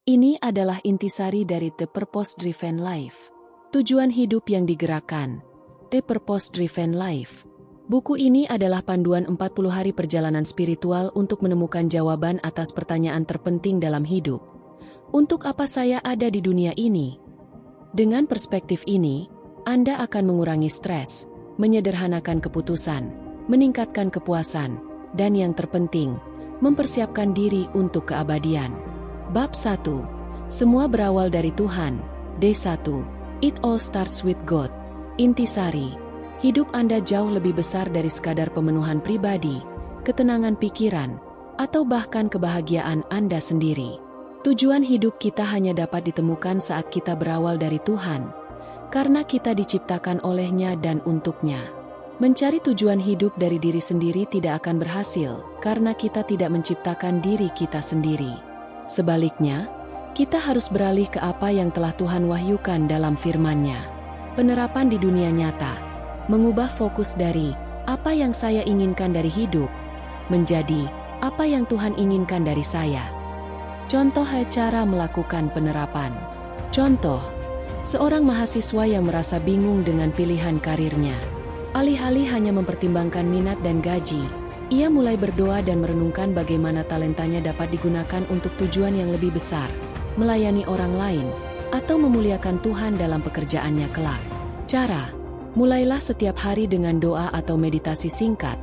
Ini adalah intisari dari The Purpose Driven Life. Tujuan hidup yang digerakkan. The Purpose Driven Life. Buku ini adalah panduan 40 hari perjalanan spiritual untuk menemukan jawaban atas pertanyaan terpenting dalam hidup. Untuk apa saya ada di dunia ini? Dengan perspektif ini, Anda akan mengurangi stres, menyederhanakan keputusan, meningkatkan kepuasan, dan yang terpenting, mempersiapkan diri untuk keabadian. Bab 1. Semua berawal dari Tuhan. D1. It all starts with God. Intisari. Hidup Anda jauh lebih besar dari sekadar pemenuhan pribadi, ketenangan pikiran, atau bahkan kebahagiaan Anda sendiri. Tujuan hidup kita hanya dapat ditemukan saat kita berawal dari Tuhan, karena kita diciptakan oleh-Nya dan untuk-Nya. Mencari tujuan hidup dari diri sendiri tidak akan berhasil, karena kita tidak menciptakan diri kita sendiri. Sebaliknya, kita harus beralih ke apa yang telah Tuhan wahyukan dalam firman-Nya. Penerapan di dunia nyata. Mengubah fokus dari apa yang saya inginkan dari hidup menjadi apa yang Tuhan inginkan dari saya. Contoh cara melakukan penerapan. Contoh, seorang mahasiswa yang merasa bingung dengan pilihan karirnya. Alih-alih hanya mempertimbangkan minat dan gaji, ia mulai berdoa dan merenungkan bagaimana talentanya dapat digunakan untuk tujuan yang lebih besar, melayani orang lain, atau memuliakan Tuhan dalam pekerjaannya kelak. Cara. Mulailah setiap hari dengan doa atau meditasi singkat,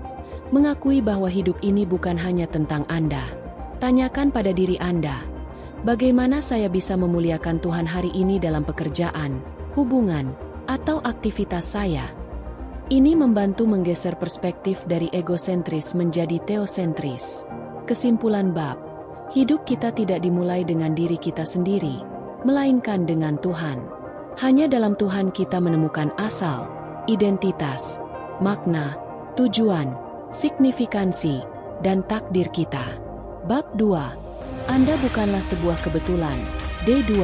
mengakui bahwa hidup ini bukan hanya tentang Anda. Tanyakan pada diri Anda, bagaimana saya bisa memuliakan Tuhan hari ini dalam pekerjaan, hubungan, atau aktivitas saya? Ini membantu menggeser perspektif dari egosentris menjadi teosentris. Kesimpulan bab, hidup kita tidak dimulai dengan diri kita sendiri, melainkan dengan Tuhan. Hanya dalam Tuhan kita menemukan asal, identitas, makna, tujuan, signifikansi, dan takdir kita. Bab 2. Anda bukanlah sebuah kebetulan. D2.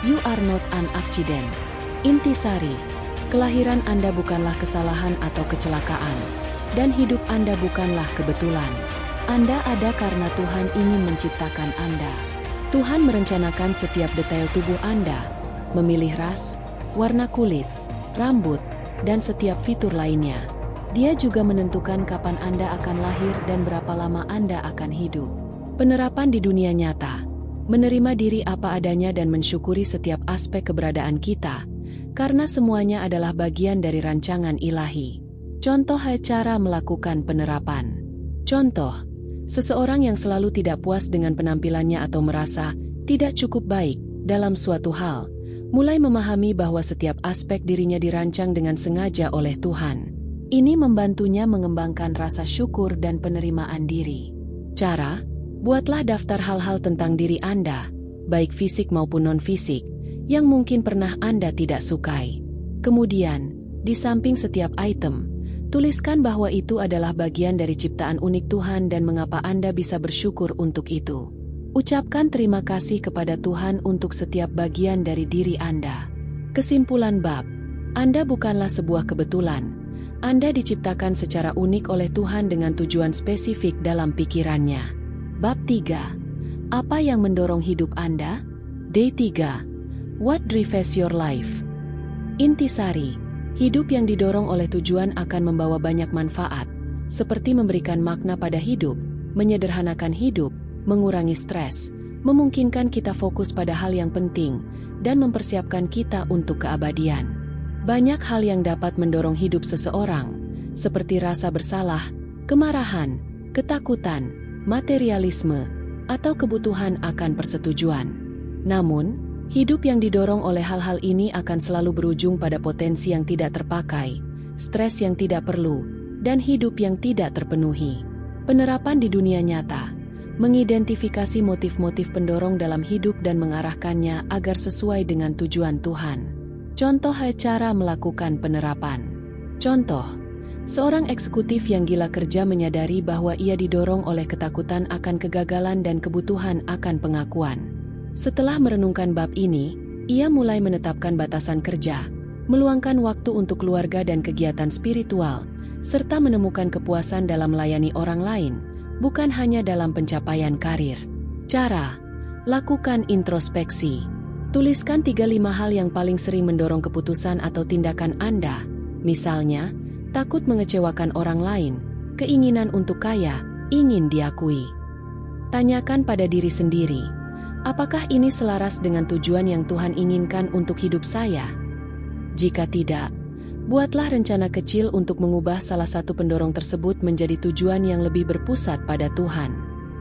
You are not an accident. Intisari. Kelahiran Anda bukanlah kesalahan atau kecelakaan. Dan hidup Anda bukanlah kebetulan. Anda ada karena Tuhan ingin menciptakan Anda. Tuhan merencanakan setiap detail tubuh Anda, memilih ras, warna kulit, rambut, dan setiap fitur lainnya. Dia juga menentukan kapan Anda akan lahir dan berapa lama Anda akan hidup. Penerapan di dunia nyata. Menerima diri apa adanya dan mensyukuri setiap aspek keberadaan kita, karena semuanya adalah bagian dari rancangan ilahi. Contoh cara melakukan penerapan. Contoh, seseorang yang selalu tidak puas dengan penampilannya atau merasa tidak cukup baik dalam suatu hal, mulai memahami bahwa setiap aspek dirinya dirancang dengan sengaja oleh Tuhan. Ini membantunya mengembangkan rasa syukur dan penerimaan diri. Cara, buatlah daftar hal-hal tentang diri Anda, baik fisik maupun non-fisik, yang mungkin pernah Anda tidak sukai. Kemudian, di samping setiap item, tuliskan bahwa itu adalah bagian dari ciptaan unik Tuhan dan mengapa Anda bisa bersyukur untuk itu. Ucapkan terima kasih kepada Tuhan untuk setiap bagian dari diri Anda. Kesimpulan bab, Anda bukanlah sebuah kebetulan. Anda diciptakan secara unik oleh Tuhan dengan tujuan spesifik dalam pikirannya. Bab 3. Apa yang mendorong hidup Anda? D3. What drives your life? Intisari. Hidup yang didorong oleh tujuan akan membawa banyak manfaat, seperti memberikan makna pada hidup, menyederhanakan hidup, mengurangi stres, memungkinkan kita fokus pada hal yang penting, dan mempersiapkan kita untuk keabadian. Banyak hal yang dapat mendorong hidup seseorang, seperti rasa bersalah, kemarahan, ketakutan, materialisme, atau kebutuhan akan persetujuan. Namun, hidup yang didorong oleh hal-hal ini akan selalu berujung pada potensi yang tidak terpakai, stres yang tidak perlu, dan hidup yang tidak terpenuhi. Penerapan di dunia nyata. Mengidentifikasi motif-motif pendorong dalam hidup dan mengarahkannya agar sesuai dengan tujuan Tuhan. Contoh cara melakukan penerapan. Contoh, seorang eksekutif yang gila kerja menyadari bahwa ia didorong oleh ketakutan akan kegagalan dan kebutuhan akan pengakuan. Setelah merenungkan bab ini, ia mulai menetapkan batasan kerja, meluangkan waktu untuk keluarga dan kegiatan spiritual, serta menemukan kepuasan dalam melayani orang lain, bukan hanya dalam pencapaian karir. Cara, Lakukan introspeksi. Tuliskan 3-5 hal yang paling sering mendorong keputusan atau tindakan Anda. Misalnya, takut mengecewakan orang lain, keinginan untuk kaya, ingin diakui. Tanyakan pada diri sendiri, apakah ini selaras dengan tujuan yang Tuhan inginkan untuk hidup saya? Jika tidak, buatlah rencana kecil untuk mengubah salah satu pendorong tersebut menjadi tujuan yang lebih berpusat pada Tuhan.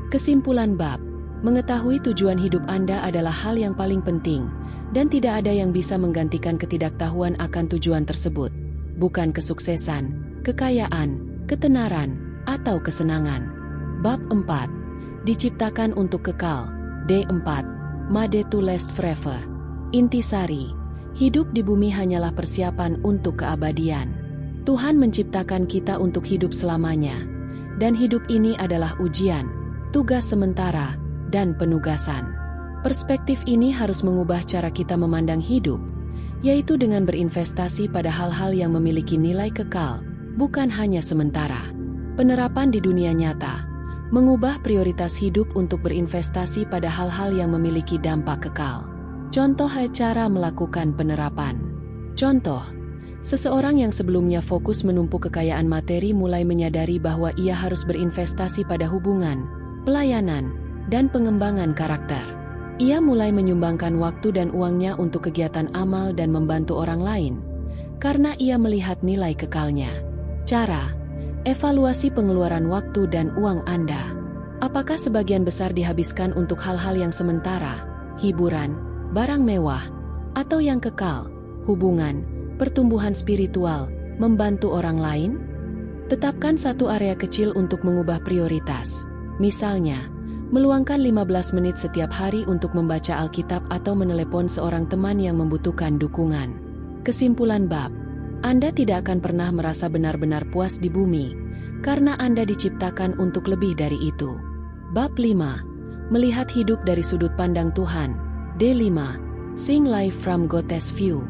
Kesimpulan bab, mengetahui tujuan hidup Anda adalah hal yang paling penting, dan tidak ada yang bisa menggantikan ketidaktahuan akan tujuan tersebut, bukan kesuksesan, kekayaan, ketenaran, atau kesenangan. Bab 4. Diciptakan untuk kekal. D4. Made to last forever. Intisari, hidup di bumi hanyalah persiapan untuk keabadian. Tuhan menciptakan kita untuk hidup selamanya, dan hidup ini adalah ujian, tugas sementara, dan penugasan. Perspektif ini harus mengubah cara kita memandang hidup, yaitu dengan berinvestasi pada hal-hal yang memiliki nilai kekal, bukan hanya sementara. Penerapan di dunia nyata, mengubah prioritas hidup untuk berinvestasi pada hal-hal yang memiliki dampak kekal. Contoh cara melakukan penerapan. Contoh, seseorang yang sebelumnya fokus menumpuk kekayaan materi mulai menyadari bahwa ia harus berinvestasi pada hubungan, pelayanan, dan pengembangan karakter. Ia mulai menyumbangkan waktu dan uangnya untuk kegiatan amal dan membantu orang lain, karena ia melihat nilai kekalnya. Cara: evaluasi pengeluaran waktu dan uang Anda. Apakah sebagian besar dihabiskan untuk hal-hal yang sementara, hiburan, barang mewah, atau yang kekal, hubungan, pertumbuhan spiritual, membantu orang lain? Tetapkan satu area kecil untuk mengubah prioritas. Misalnya, meluangkan 15 menit setiap hari untuk membaca Alkitab atau menelepon seorang teman yang membutuhkan dukungan. Kesimpulan bab, Anda tidak akan pernah merasa benar-benar puas di bumi, karena Anda diciptakan untuk lebih dari itu. Bab 5. Melihat hidup dari sudut pandang Tuhan. D5. Seeing life from God's view.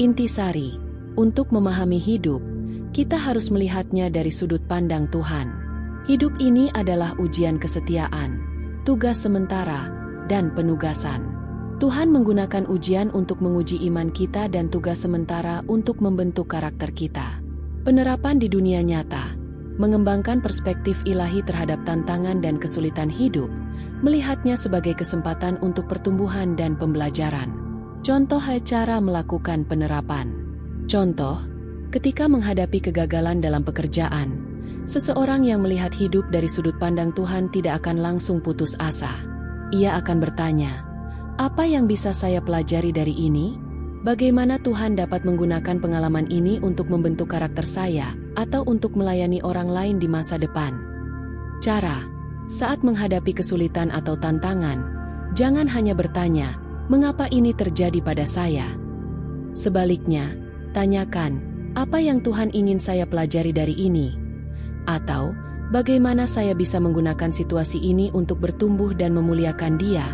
Intisari, untuk memahami hidup, kita harus melihatnya dari sudut pandang Tuhan. Hidup ini adalah ujian kesetiaan, tugas sementara, dan penugasan. Tuhan menggunakan ujian untuk menguji iman kita dan tugas sementara untuk membentuk karakter kita. Penerapan di dunia nyata, mengembangkan perspektif ilahi terhadap tantangan dan kesulitan hidup, melihatnya sebagai kesempatan untuk pertumbuhan dan pembelajaran. Contoh cara melakukan penerapan. Contoh, ketika menghadapi kegagalan dalam pekerjaan, seseorang yang melihat hidup dari sudut pandang Tuhan tidak akan langsung putus asa. Ia akan bertanya, apa yang bisa saya pelajari dari ini? Bagaimana Tuhan dapat menggunakan pengalaman ini untuk membentuk karakter saya, atau untuk melayani orang lain di masa depan? Cara: saat menghadapi kesulitan atau tantangan, jangan hanya bertanya, mengapa ini terjadi pada saya? Sebaliknya, tanyakan, apa yang Tuhan ingin saya pelajari dari ini? Atau, bagaimana saya bisa menggunakan situasi ini untuk bertumbuh dan memuliakan Dia?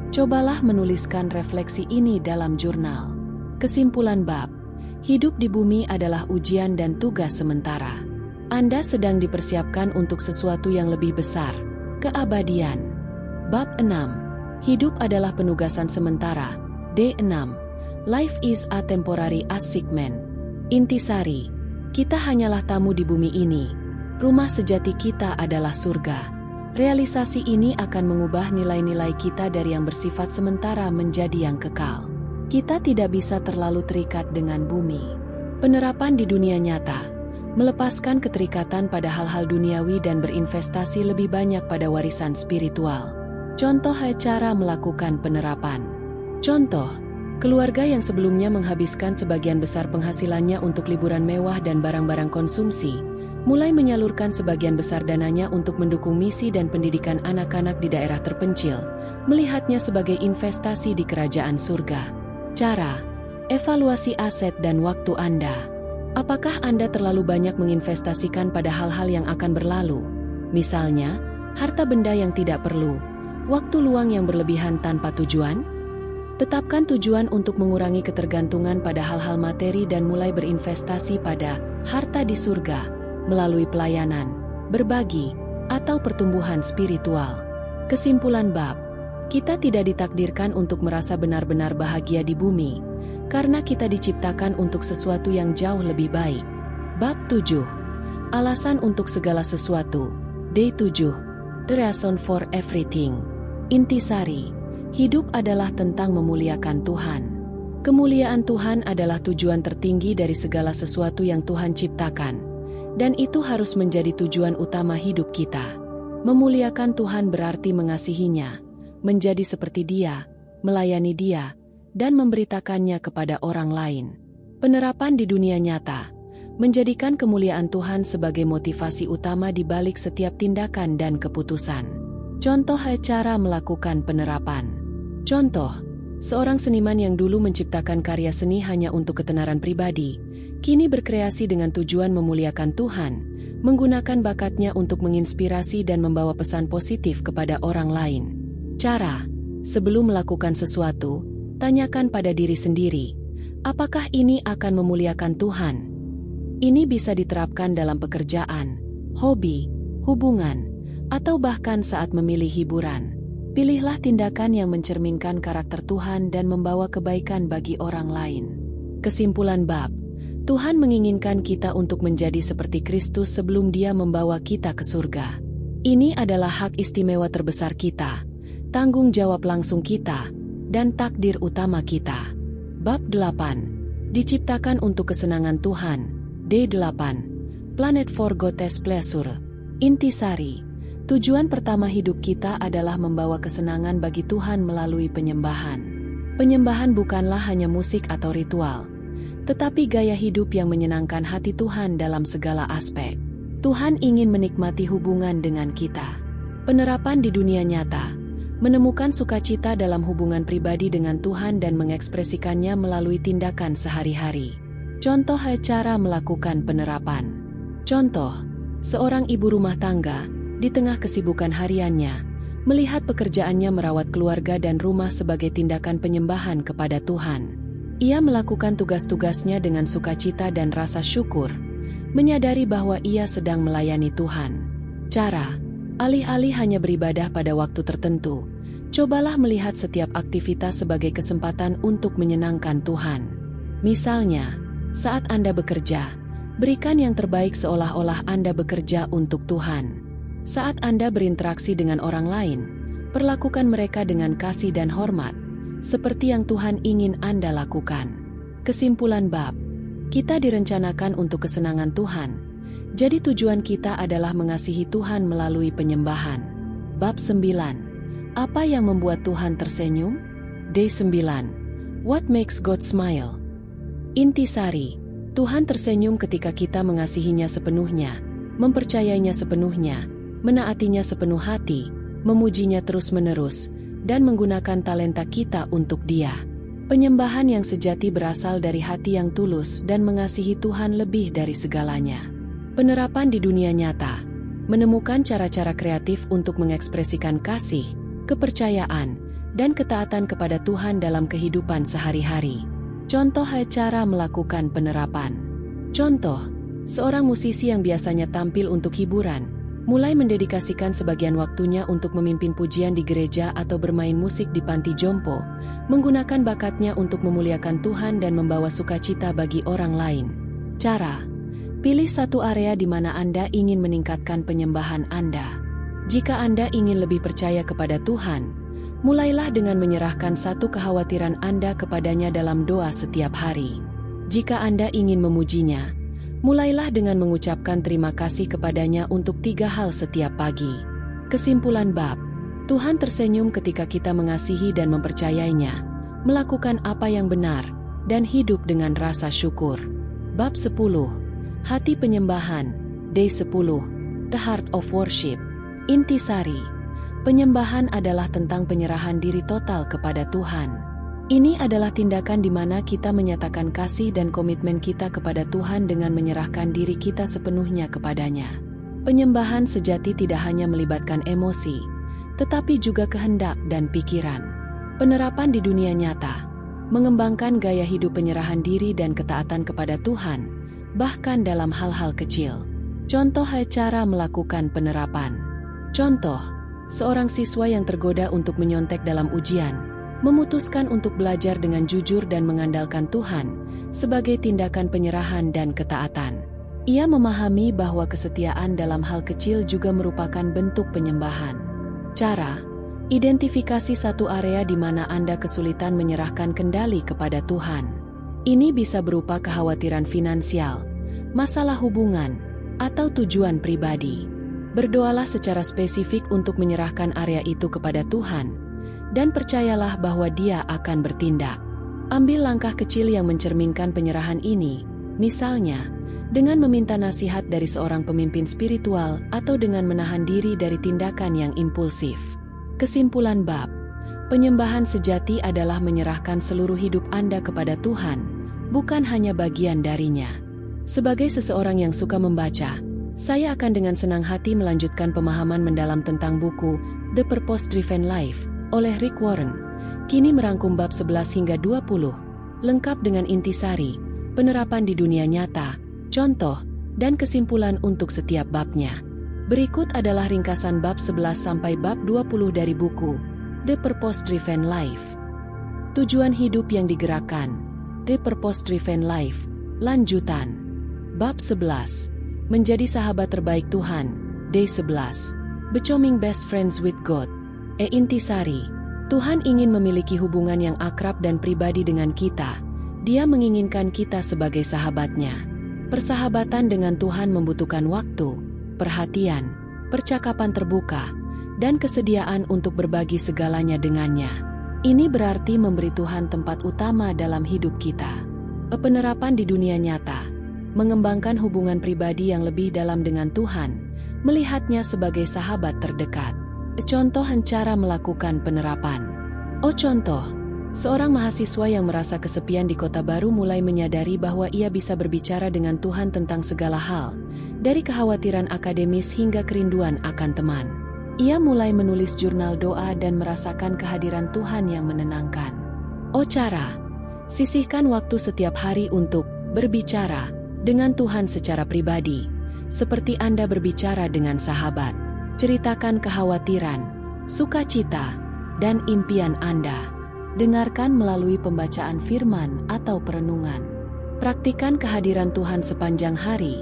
Cobalah menuliskan refleksi ini dalam jurnal. Kesimpulan bab, hidup di bumi adalah ujian dan tugas sementara. Anda sedang dipersiapkan untuk sesuatu yang lebih besar, keabadian. Bab 6, hidup adalah penugasan sementara. D6, life is a temporary assignment. Intisari, kita hanyalah tamu di bumi ini. Rumah sejati kita adalah surga. Realisasi ini akan mengubah nilai-nilai kita dari yang bersifat sementara menjadi yang kekal. Kita tidak bisa terlalu terikat dengan bumi. Penerapan di dunia nyata, melepaskan keterikatan pada hal-hal duniawi dan berinvestasi lebih banyak pada warisan spiritual. Contoh cara melakukan penerapan. Contoh, keluarga yang sebelumnya menghabiskan sebagian besar penghasilannya untuk liburan mewah dan barang-barang konsumsi, mulai menyalurkan sebagian besar dananya untuk mendukung misi dan pendidikan anak-anak di daerah terpencil, melihatnya sebagai investasi di kerajaan surga. Cara: evaluasi aset dan waktu Anda. Apakah Anda terlalu banyak menginvestasikan pada hal-hal yang akan berlalu? Misalnya, harta benda yang tidak perlu, waktu luang yang berlebihan tanpa tujuan? Tetapkan tujuan untuk mengurangi ketergantungan pada hal-hal materi dan mulai berinvestasi pada harta di surga, melalui pelayanan, berbagi, atau pertumbuhan spiritual. Kesimpulan bab, Kita tidak ditakdirkan untuk merasa benar-benar bahagia di bumi, karena kita diciptakan untuk sesuatu yang jauh lebih baik. Bab 7. Alasan untuk segala sesuatu. Day 7. The reason for everything. Intisari. Hidup adalah tentang memuliakan Tuhan. Kemuliaan Tuhan adalah tujuan tertinggi dari segala sesuatu yang Tuhan ciptakan, dan itu harus menjadi tujuan utama hidup kita. Memuliakan Tuhan berarti mengasihinya, menjadi seperti Dia, melayani Dia, dan memberitakannya kepada orang lain. Penerapan di dunia nyata menjadikan kemuliaan Tuhan sebagai motivasi utama di balik setiap tindakan dan keputusan. Contoh cara melakukan penerapan. Contoh, seorang seniman yang dulu menciptakan karya seni hanya untuk ketenaran pribadi, kini berkreasi dengan tujuan memuliakan Tuhan, menggunakan bakatnya untuk menginspirasi dan membawa pesan positif kepada orang lain. Cara, sebelum melakukan sesuatu, tanyakan pada diri sendiri, apakah ini akan memuliakan Tuhan? Ini bisa diterapkan dalam pekerjaan, hobi, hubungan, atau bahkan saat memilih hiburan. Pilihlah tindakan yang mencerminkan karakter Tuhan dan membawa kebaikan bagi orang lain. Kesimpulan bab, Tuhan menginginkan kita untuk menjadi seperti Kristus sebelum Dia membawa kita ke surga. Ini adalah hak istimewa terbesar kita, tanggung jawab langsung kita, dan takdir utama kita. Bab 8. Diciptakan untuk kesenangan Tuhan. Day 8. Planet for God's pleasure. Intisari. Tujuan pertama hidup kita adalah membawa kesenangan bagi Tuhan melalui penyembahan. Penyembahan bukanlah hanya musik atau ritual, tetapi gaya hidup yang menyenangkan hati Tuhan dalam segala aspek. Tuhan ingin menikmati hubungan dengan kita. Penerapan di dunia nyata menemukan sukacita dalam hubungan pribadi dengan Tuhan dan mengekspresikannya melalui tindakan sehari-hari. Contoh cara melakukan penerapan. Contoh, seorang ibu rumah tangga, di tengah kesibukan hariannya, melihat pekerjaannya merawat keluarga dan rumah sebagai tindakan penyembahan kepada Tuhan. Ia melakukan tugas-tugasnya dengan sukacita dan rasa syukur, menyadari bahwa ia sedang melayani Tuhan. Cara, alih-alih hanya beribadah pada waktu tertentu, cobalah melihat setiap aktivitas sebagai kesempatan untuk menyenangkan Tuhan. Misalnya, saat Anda bekerja, berikan yang terbaik seolah-olah Anda bekerja untuk Tuhan. Saat Anda berinteraksi dengan orang lain, perlakukan mereka dengan kasih dan hormat, seperti yang Tuhan ingin Anda lakukan. Kesimpulan bab, kita direncanakan untuk kesenangan Tuhan, jadi tujuan kita adalah mengasihi Tuhan melalui penyembahan. Bab 9. Apa yang membuat Tuhan tersenyum? Day 9. What makes God smile? Intisari, Tuhan tersenyum ketika kita mengasihinya sepenuhnya, mempercayainya sepenuhnya, menaatinya sepenuh hati, memujinya terus-menerus, dan menggunakan talenta kita untuk Dia. Penyembahan yang sejati berasal dari hati yang tulus dan mengasihi Tuhan lebih dari segalanya. Penerapan di dunia nyata menemukan cara-cara kreatif untuk mengekspresikan kasih, kepercayaan, dan ketaatan kepada Tuhan dalam kehidupan sehari-hari. Contoh cara melakukan penerapan. Contoh, seorang musisi yang biasanya tampil untuk hiburan, mulai mendedikasikan sebagian waktunya untuk memimpin pujian di gereja atau bermain musik di panti jompo, menggunakan bakatnya untuk memuliakan Tuhan dan membawa sukacita bagi orang lain. Cara, pilih satu area di mana Anda ingin meningkatkan penyembahan Anda. Jika Anda ingin lebih percaya kepada Tuhan, mulailah dengan menyerahkan satu kekhawatiran Anda kepadanya dalam doa setiap hari. Jika Anda ingin memujinya, mulailah dengan mengucapkan terima kasih kepadanya untuk 3 hal setiap pagi. Kesimpulan bab, Tuhan tersenyum ketika kita mengasihi dan mempercayainya, melakukan apa yang benar, dan hidup dengan rasa syukur. Bab 10. Hati penyembahan. Day 10. The Heart of Worship. Intisari, penyembahan adalah tentang penyerahan diri total kepada Tuhan. Ini adalah tindakan di mana kita menyatakan kasih dan komitmen kita kepada Tuhan dengan menyerahkan diri kita sepenuhnya kepadanya. Penyembahan sejati tidak hanya melibatkan emosi, tetapi juga kehendak dan pikiran. Penerapan di dunia nyata mengembangkan gaya hidup penyerahan diri dan ketaatan kepada Tuhan, bahkan dalam hal-hal kecil. Contoh cara melakukan penerapan. Contoh, Seorang siswa yang tergoda untuk menyontek dalam ujian, memutuskan untuk belajar dengan jujur dan mengandalkan Tuhan sebagai tindakan penyerahan dan ketaatan. Ia memahami bahwa kesetiaan dalam hal kecil juga merupakan bentuk penyembahan. Cara: identifikasi satu area di mana Anda kesulitan menyerahkan kendali kepada Tuhan. Ini bisa berupa kekhawatiran finansial, masalah hubungan, atau tujuan pribadi. Berdoalah secara spesifik untuk menyerahkan area itu kepada Tuhan, dan percayalah bahwa Dia akan bertindak. Ambil langkah kecil yang mencerminkan penyerahan ini, misalnya dengan meminta nasihat dari seorang pemimpin spiritual atau dengan menahan diri dari tindakan yang impulsif. Kesimpulan bab: penyembahan sejati adalah menyerahkan seluruh hidup Anda kepada Tuhan, bukan hanya bagian darinya. Sebagai seseorang yang suka membaca, saya akan dengan senang hati melanjutkan pemahaman mendalam tentang buku The Purpose Driven Life oleh Rick Warren. Kini merangkum bab 11 hingga 20, lengkap dengan intisari, penerapan di dunia nyata, contoh, dan kesimpulan untuk setiap babnya. Berikut adalah ringkasan bab 11 sampai bab 20 dari buku The Purpose Driven Life. Tujuan hidup yang digerakkan, The Purpose Driven Life, lanjutan. Bab 11. Menjadi sahabat terbaik Tuhan, Day 11. Becoming best friends with God. Intisari. Tuhan ingin memiliki hubungan yang akrab dan pribadi dengan kita. Dia menginginkan kita sebagai sahabatnya. Persahabatan dengan Tuhan membutuhkan waktu, perhatian, percakapan terbuka, dan kesediaan untuk berbagi segalanya dengannya. Ini berarti memberi Tuhan tempat utama dalam hidup kita. Penerapan di dunia nyata. Mengembangkan hubungan pribadi yang lebih dalam dengan Tuhan, melihatnya sebagai sahabat terdekat. Contoh cara melakukan penerapan. Contoh, seorang mahasiswa yang merasa kesepian di kota baru mulai menyadari bahwa ia bisa berbicara dengan Tuhan tentang segala hal, dari kekhawatiran akademis hingga kerinduan akan teman. Ia mulai menulis jurnal doa dan merasakan kehadiran Tuhan yang menenangkan. Cara: sisihkan waktu setiap hari untuk berbicara dengan Tuhan secara pribadi, seperti Anda berbicara dengan sahabat. Ceritakan kekhawatiran, sukacita, dan impian Anda. Dengarkan melalui pembacaan firman atau perenungan. Praktikan kehadiran Tuhan sepanjang hari.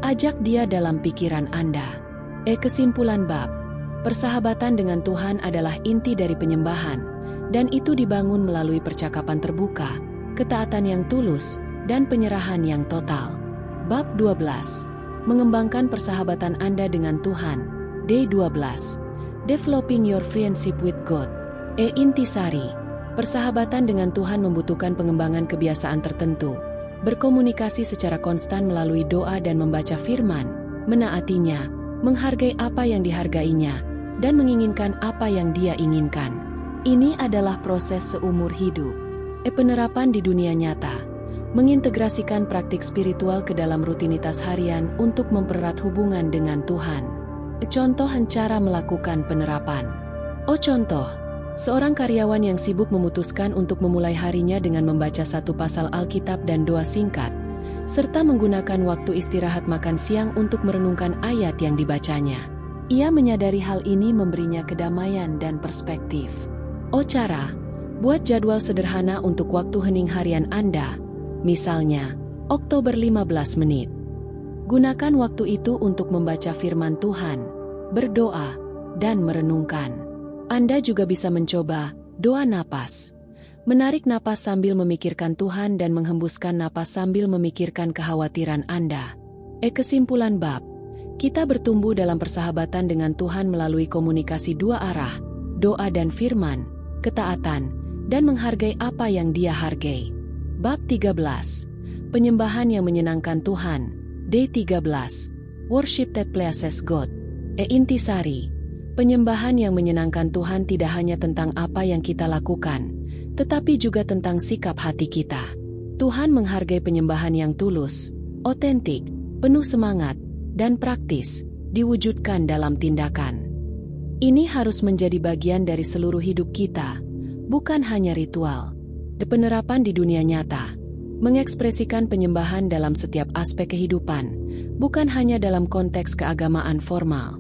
Ajak Dia dalam pikiran Anda. Kesimpulan bab: persahabatan dengan Tuhan adalah inti dari penyembahan, dan itu dibangun melalui percakapan terbuka, ketaatan yang tulus, dan penyerahan yang total. Bab 12. Mengembangkan persahabatan Anda dengan Tuhan, Day 12. Developing your friendship with God. Intisari. Persahabatan dengan Tuhan membutuhkan pengembangan kebiasaan tertentu, berkomunikasi secara konstan melalui doa dan membaca firman, menaatinya, menghargai apa yang dihargainya, dan menginginkan apa yang Dia inginkan. Ini adalah proses seumur hidup. Penerapan di dunia nyata. Mengintegrasikan praktik spiritual ke dalam rutinitas harian untuk mempererat hubungan dengan Tuhan. Contoh cara melakukan penerapan. Contoh, seorang karyawan yang sibuk memutuskan untuk memulai harinya dengan membaca satu pasal Alkitab dan doa singkat, serta menggunakan waktu istirahat makan siang untuk merenungkan ayat yang dibacanya. Ia menyadari hal ini memberinya kedamaian dan perspektif. Cara: buat jadwal sederhana untuk waktu hening harian Anda. Misalnya, Oktober 15 menit. Gunakan waktu itu untuk membaca firman Tuhan, berdoa, dan merenungkan. Anda juga bisa mencoba doa napas. Menarik napas sambil memikirkan Tuhan dan menghembuskan napas sambil memikirkan kekhawatiran Anda. Kesimpulan bab: kita bertumbuh dalam persahabatan dengan Tuhan melalui komunikasi dua arah, doa dan firman, ketaatan, dan menghargai apa yang Dia hargai. Bab 13. Penyembahan yang menyenangkan Tuhan, Day 13. Worship that pleases God. Intisari. Penyembahan yang menyenangkan Tuhan tidak hanya tentang apa yang kita lakukan, tetapi juga tentang sikap hati kita. Tuhan menghargai penyembahan yang tulus, otentik, penuh semangat, dan praktis, diwujudkan dalam tindakan. Ini harus menjadi bagian dari seluruh hidup kita, bukan hanya ritual. Penerapan di dunia nyata. Mengekspresikan penyembahan dalam setiap aspek kehidupan, bukan hanya dalam konteks keagamaan formal.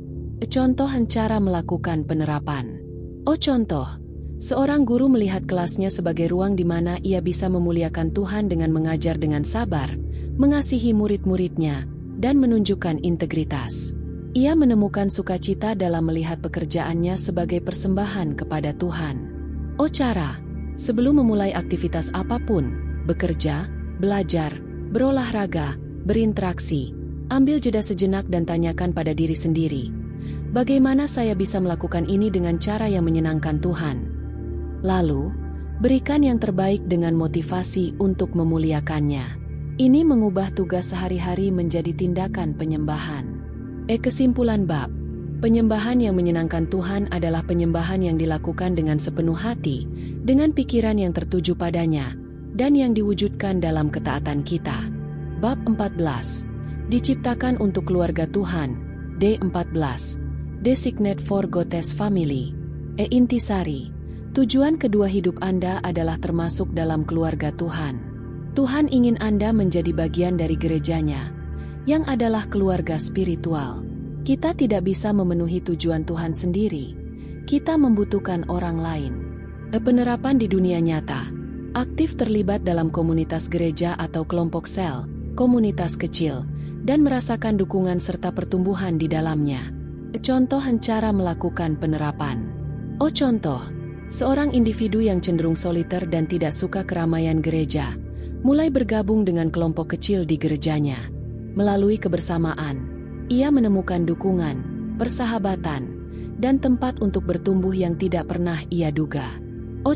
Contoh cara melakukan penerapan. Contoh. Seorang guru melihat kelasnya sebagai ruang di mana ia bisa memuliakan Tuhan dengan mengajar dengan sabar, mengasihi murid-muridnya, dan menunjukkan integritas. Ia menemukan sukacita dalam melihat pekerjaannya sebagai persembahan kepada Tuhan. Cara. Sebelum memulai aktivitas apapun, bekerja, belajar, berolahraga, berinteraksi, ambil jeda sejenak dan tanyakan pada diri sendiri, bagaimana saya bisa melakukan ini dengan cara yang menyenangkan Tuhan? Lalu, berikan yang terbaik dengan motivasi untuk memuliakannya. Ini mengubah tugas sehari-hari menjadi tindakan penyembahan. Kesimpulan bab. Penyembahan yang menyenangkan Tuhan adalah penyembahan yang dilakukan dengan sepenuh hati, dengan pikiran yang tertuju padanya, dan yang diwujudkan dalam ketaatan kita. Bab 14. Diciptakan untuk keluarga Tuhan. D14. Designate for God's Family. Intisari. Tujuan kedua hidup Anda adalah termasuk dalam keluarga Tuhan. Tuhan ingin Anda menjadi bagian dari gerejanya, yang adalah keluarga spiritual. Kita tidak bisa memenuhi tujuan Tuhan sendiri. Kita membutuhkan orang lain. Penerapan di dunia nyata. Aktif terlibat dalam komunitas gereja atau kelompok sel, komunitas kecil, dan merasakan dukungan serta pertumbuhan di dalamnya. Contoh cara melakukan penerapan. Contoh. Seorang individu yang cenderung soliter dan tidak suka keramaian gereja, mulai bergabung dengan kelompok kecil di gerejanya. Melalui kebersamaan, ia menemukan dukungan, persahabatan, dan tempat untuk bertumbuh yang tidak pernah ia duga.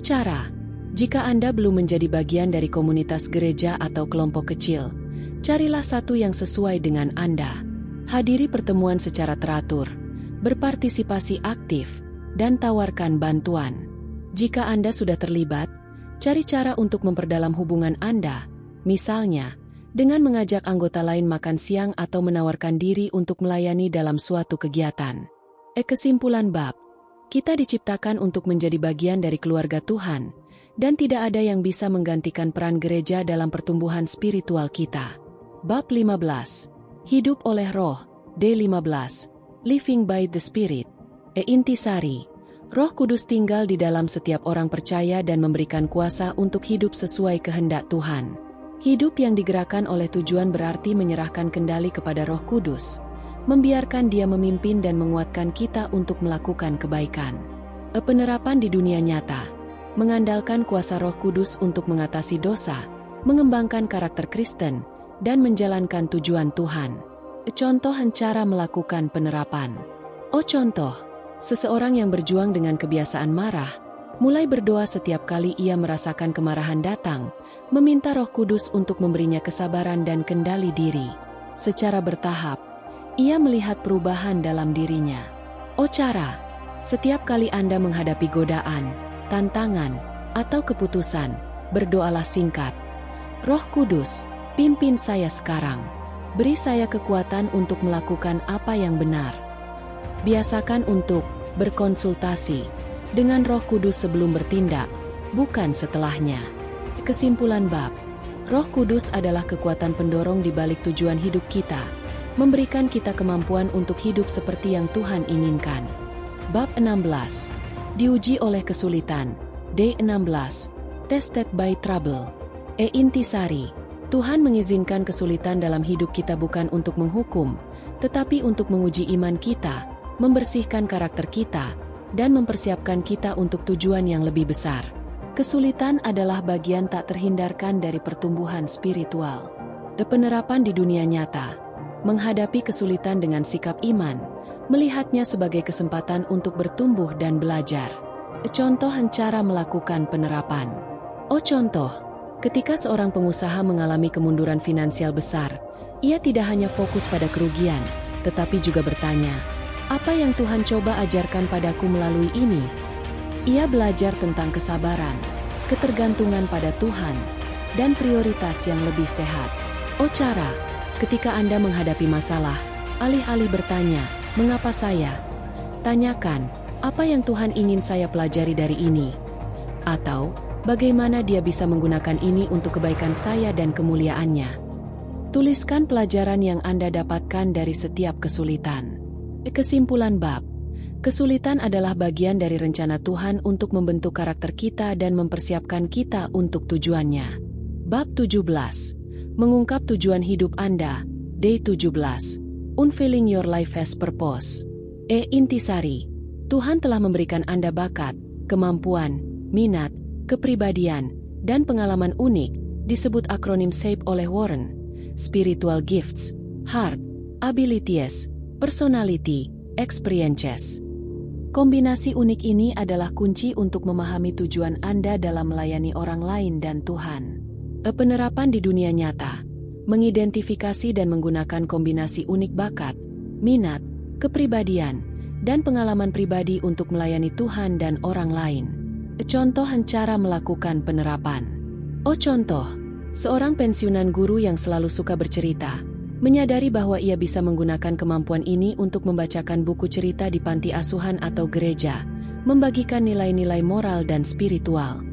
Cara. Jika Anda belum menjadi bagian dari komunitas gereja atau kelompok kecil, carilah satu yang sesuai dengan Anda. Hadiri pertemuan secara teratur, berpartisipasi aktif, dan tawarkan bantuan. Jika Anda sudah terlibat, cari cara untuk memperdalam hubungan Anda, misalnya, dengan mengajak anggota lain makan siang atau menawarkan diri untuk melayani dalam suatu kegiatan. Kesimpulan bab. Kita diciptakan untuk menjadi bagian dari keluarga Tuhan, dan tidak ada yang bisa menggantikan peran gereja dalam pertumbuhan spiritual kita. Bab 15. Hidup oleh Roh. D15. Living by the Spirit. Intisari. Roh Kudus tinggal di dalam setiap orang percaya dan memberikan kuasa untuk hidup sesuai kehendak Tuhan. Hidup yang digerakkan oleh tujuan berarti menyerahkan kendali kepada Roh Kudus, membiarkan Dia memimpin dan menguatkan kita untuk melakukan kebaikan. Penerapan di dunia nyata. Mengandalkan kuasa Roh Kudus untuk mengatasi dosa, mengembangkan karakter Kristen, dan menjalankan tujuan Tuhan. Contoh cara melakukan penerapan. Contoh. Seseorang yang berjuang dengan kebiasaan marah, mulai berdoa setiap kali ia merasakan kemarahan datang, meminta Roh Kudus untuk memberinya kesabaran dan kendali diri. Secara bertahap, ia melihat perubahan dalam dirinya. Cara. Setiap kali Anda menghadapi godaan, tantangan, atau keputusan, berdoalah singkat. Roh Kudus, pimpin saya sekarang. Beri saya kekuatan untuk melakukan apa yang benar. Biasakan untuk berkonsultasi dengan Roh Kudus sebelum bertindak, bukan setelahnya. Kesimpulan bab. Roh Kudus adalah kekuatan pendorong di balik tujuan hidup kita, memberikan kita kemampuan untuk hidup seperti yang Tuhan inginkan. Bab 16. Diuji oleh kesulitan. D16. Tested by trouble. Intisari. Tuhan mengizinkan kesulitan dalam hidup kita bukan untuk menghukum, tetapi untuk menguji iman kita, membersihkan karakter kita, dan mempersiapkan kita untuk tujuan yang lebih besar. Kesulitan adalah bagian tak terhindarkan dari pertumbuhan spiritual. Penerapan di dunia nyata. Menghadapi kesulitan dengan sikap iman, melihatnya sebagai kesempatan untuk bertumbuh dan belajar. Contoh cara melakukan penerapan. Contoh. Ketika seorang pengusaha mengalami kemunduran finansial besar, ia tidak hanya fokus pada kerugian, tetapi juga bertanya, apa yang Tuhan coba ajarkan padaku melalui ini? Ia belajar tentang kesabaran, ketergantungan pada Tuhan, dan prioritas yang lebih sehat. Cara. Ketika Anda menghadapi masalah, alih-alih bertanya, mengapa saya? Tanyakan, apa yang Tuhan ingin saya pelajari dari ini? Atau, bagaimana Dia bisa menggunakan ini untuk kebaikan saya dan kemuliaannya? Tuliskan pelajaran yang Anda dapatkan dari setiap kesulitan. Kesimpulan bab. Kesulitan adalah bagian dari rencana Tuhan untuk membentuk karakter kita dan mempersiapkan kita untuk tujuannya. Bab 17. Mengungkap tujuan hidup Anda. Day 17. Unveiling your life as purpose. Intisari. Tuhan telah memberikan Anda bakat, kemampuan, minat, kepribadian, dan pengalaman unik, disebut akronim SHAPE oleh Warren. Spiritual gifts, heart, abilities, personality, experiences. Kombinasi unik ini adalah kunci untuk memahami tujuan Anda dalam melayani orang lain dan Tuhan. Penerapan di dunia nyata. Mengidentifikasi dan menggunakan kombinasi unik bakat, minat, kepribadian, dan pengalaman pribadi untuk melayani Tuhan dan orang lain. Contoh cara melakukan penerapan. Contoh, seorang pensiunan guru yang selalu suka bercerita, menyadari bahwa ia bisa menggunakan kemampuan ini untuk membacakan buku cerita di panti asuhan atau gereja, membagikan nilai-nilai moral dan spiritual.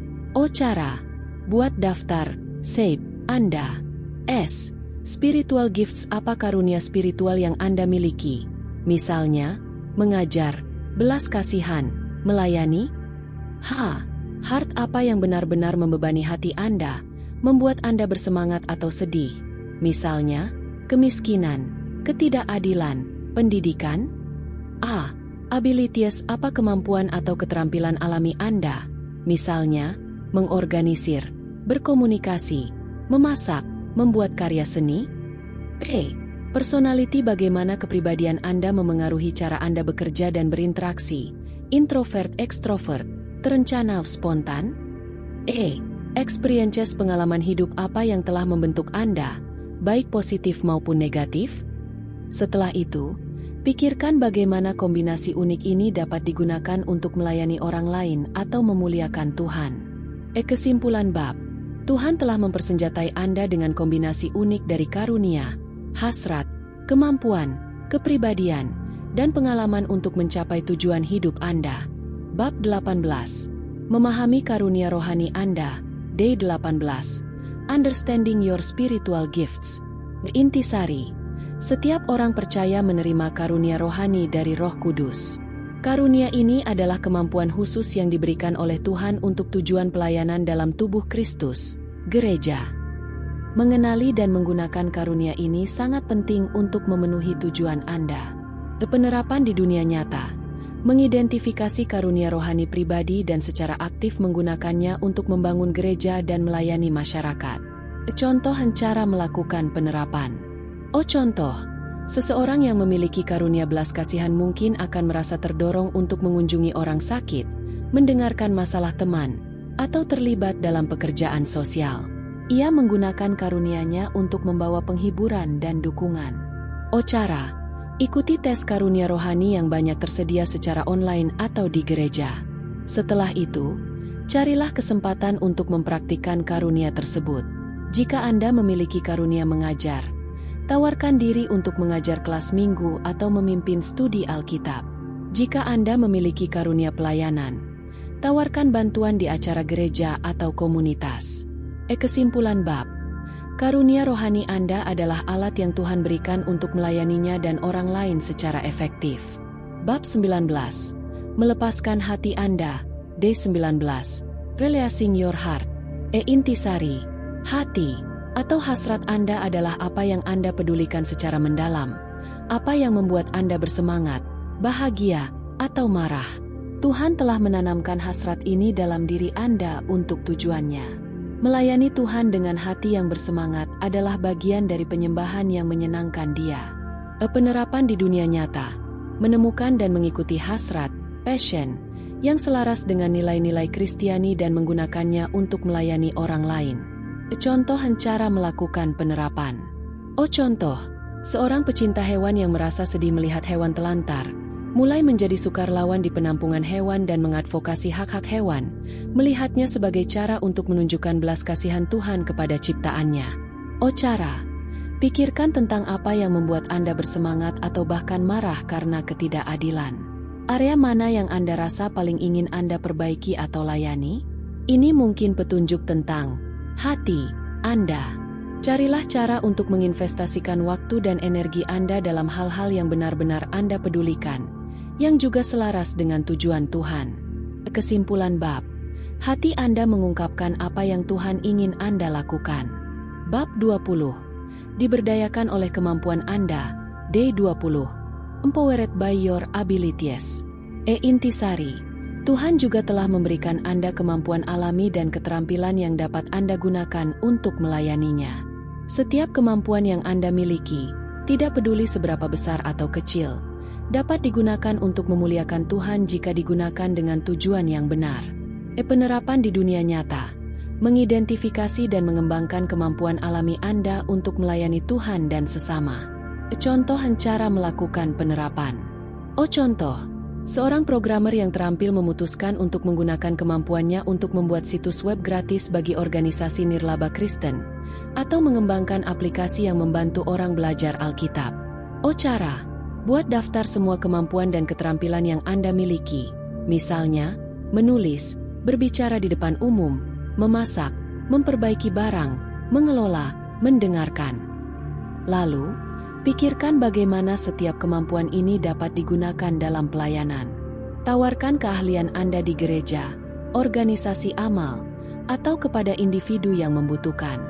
Cara. Buat daftar, SHAPE, Anda. Spiritual gifts. Apa karunia spiritual yang Anda miliki? Misalnya, mengajar, belas kasihan, melayani. Heart. Apa yang benar-benar membebani hati Anda, membuat Anda bersemangat atau sedih? Misalnya, kemiskinan, ketidakadilan, pendidikan. Abilities. Apa kemampuan atau keterampilan alami Anda? Misalnya, mengorganisir, berkomunikasi, memasak, membuat karya seni. Personality. Bagaimana kepribadian Anda memengaruhi cara Anda bekerja dan berinteraksi? Introvert, extrovert, terencana, spontan. Experiences. Pengalaman hidup apa yang telah membentuk Anda, baik positif maupun negatif? Setelah itu, pikirkan bagaimana kombinasi unik ini dapat digunakan untuk melayani orang lain atau memuliakan Tuhan. Kesimpulan bab. Tuhan telah mempersenjatai Anda dengan kombinasi unik dari karunia, hasrat, kemampuan, kepribadian, dan pengalaman untuk mencapai tujuan hidup Anda. Bab 18. Memahami karunia rohani Anda. Day 18. Understanding your spiritual gifts. Intisari. Setiap orang percaya menerima karunia rohani dari Roh Kudus. Karunia ini adalah kemampuan khusus yang diberikan oleh Tuhan untuk tujuan pelayanan dalam tubuh Kristus, gereja. Mengenali dan menggunakan karunia ini sangat penting untuk memenuhi tujuan Anda. Penerapan di dunia nyata. Mengidentifikasi karunia rohani pribadi dan secara aktif menggunakannya untuk membangun gereja dan melayani masyarakat. Contoh cara melakukan penerapan. Contoh. Seseorang yang memiliki karunia belas kasihan mungkin akan merasa terdorong untuk mengunjungi orang sakit, mendengarkan masalah teman, atau terlibat dalam pekerjaan sosial. Ia menggunakan karunia-Nya untuk membawa penghiburan dan dukungan. Cara. Ikuti tes karunia rohani yang banyak tersedia secara online atau di gereja. Setelah itu, carilah kesempatan untuk mempraktikkan karunia tersebut. Jika Anda memiliki karunia mengajar, tawarkan diri untuk mengajar kelas minggu atau memimpin studi Alkitab. Jika Anda memiliki karunia pelayanan, tawarkan bantuan di acara gereja atau komunitas. Kesimpulan bab. Karunia rohani Anda adalah alat yang Tuhan berikan untuk melayaninya dan orang lain secara efektif. Bab 19. Melepaskan hati Anda. Day 19. Releasing your heart. Intisari. Hati atau hasrat Anda adalah apa yang Anda pedulikan secara mendalam, apa yang membuat Anda bersemangat, bahagia, atau marah. Tuhan telah menanamkan hasrat ini dalam diri Anda untuk tujuannya. Melayani Tuhan dengan hati yang bersemangat adalah bagian dari penyembahan yang menyenangkan Dia. Penerapan di dunia nyata. Menemukan dan mengikuti hasrat, passion, yang selaras dengan nilai-nilai Kristiani dan menggunakannya untuk melayani orang lain. Contoh cara melakukan penerapan. Contoh, seorang pecinta hewan yang merasa sedih melihat hewan telantar, mulai menjadi sukarelawan di penampungan hewan dan mengadvokasi hak-hak hewan, melihatnya sebagai cara untuk menunjukkan belas kasihan Tuhan kepada ciptaannya. Cara. Pikirkan tentang apa yang membuat Anda bersemangat atau bahkan marah karena ketidakadilan. Area mana yang Anda rasa paling ingin Anda perbaiki atau layani? Ini mungkin petunjuk tentang hati Anda. Carilah cara untuk menginvestasikan waktu dan energi Anda dalam hal-hal yang benar-benar Anda pedulikan, yang juga selaras dengan tujuan Tuhan. Kesimpulan bab. Hati Anda mengungkapkan apa yang Tuhan ingin Anda lakukan. Bab 20. Diberdayakan oleh kemampuan Anda. Day 20. Empowered by your abilities. Intisari. Tuhan juga telah memberikan Anda kemampuan alami dan keterampilan yang dapat Anda gunakan untuk melayaninya. Setiap kemampuan yang Anda miliki, tidak peduli seberapa besar atau kecil, dapat digunakan untuk memuliakan Tuhan jika digunakan dengan tujuan yang benar. Penerapan di dunia nyata, mengidentifikasi dan mengembangkan kemampuan alami Anda untuk melayani Tuhan dan sesama. Contoh cara melakukan penerapan. Contoh. Seorang programmer yang terampil memutuskan untuk menggunakan kemampuannya untuk membuat situs web gratis bagi organisasi nirlaba Kristen, atau mengembangkan aplikasi yang membantu orang belajar Alkitab. Cara. Buat daftar semua kemampuan dan keterampilan yang Anda miliki, misalnya, menulis, berbicara di depan umum, memasak, memperbaiki barang, mengelola, mendengarkan. Lalu, pikirkan bagaimana setiap kemampuan ini dapat digunakan dalam pelayanan. Tawarkan keahlian Anda di gereja, organisasi amal, atau kepada individu yang membutuhkan.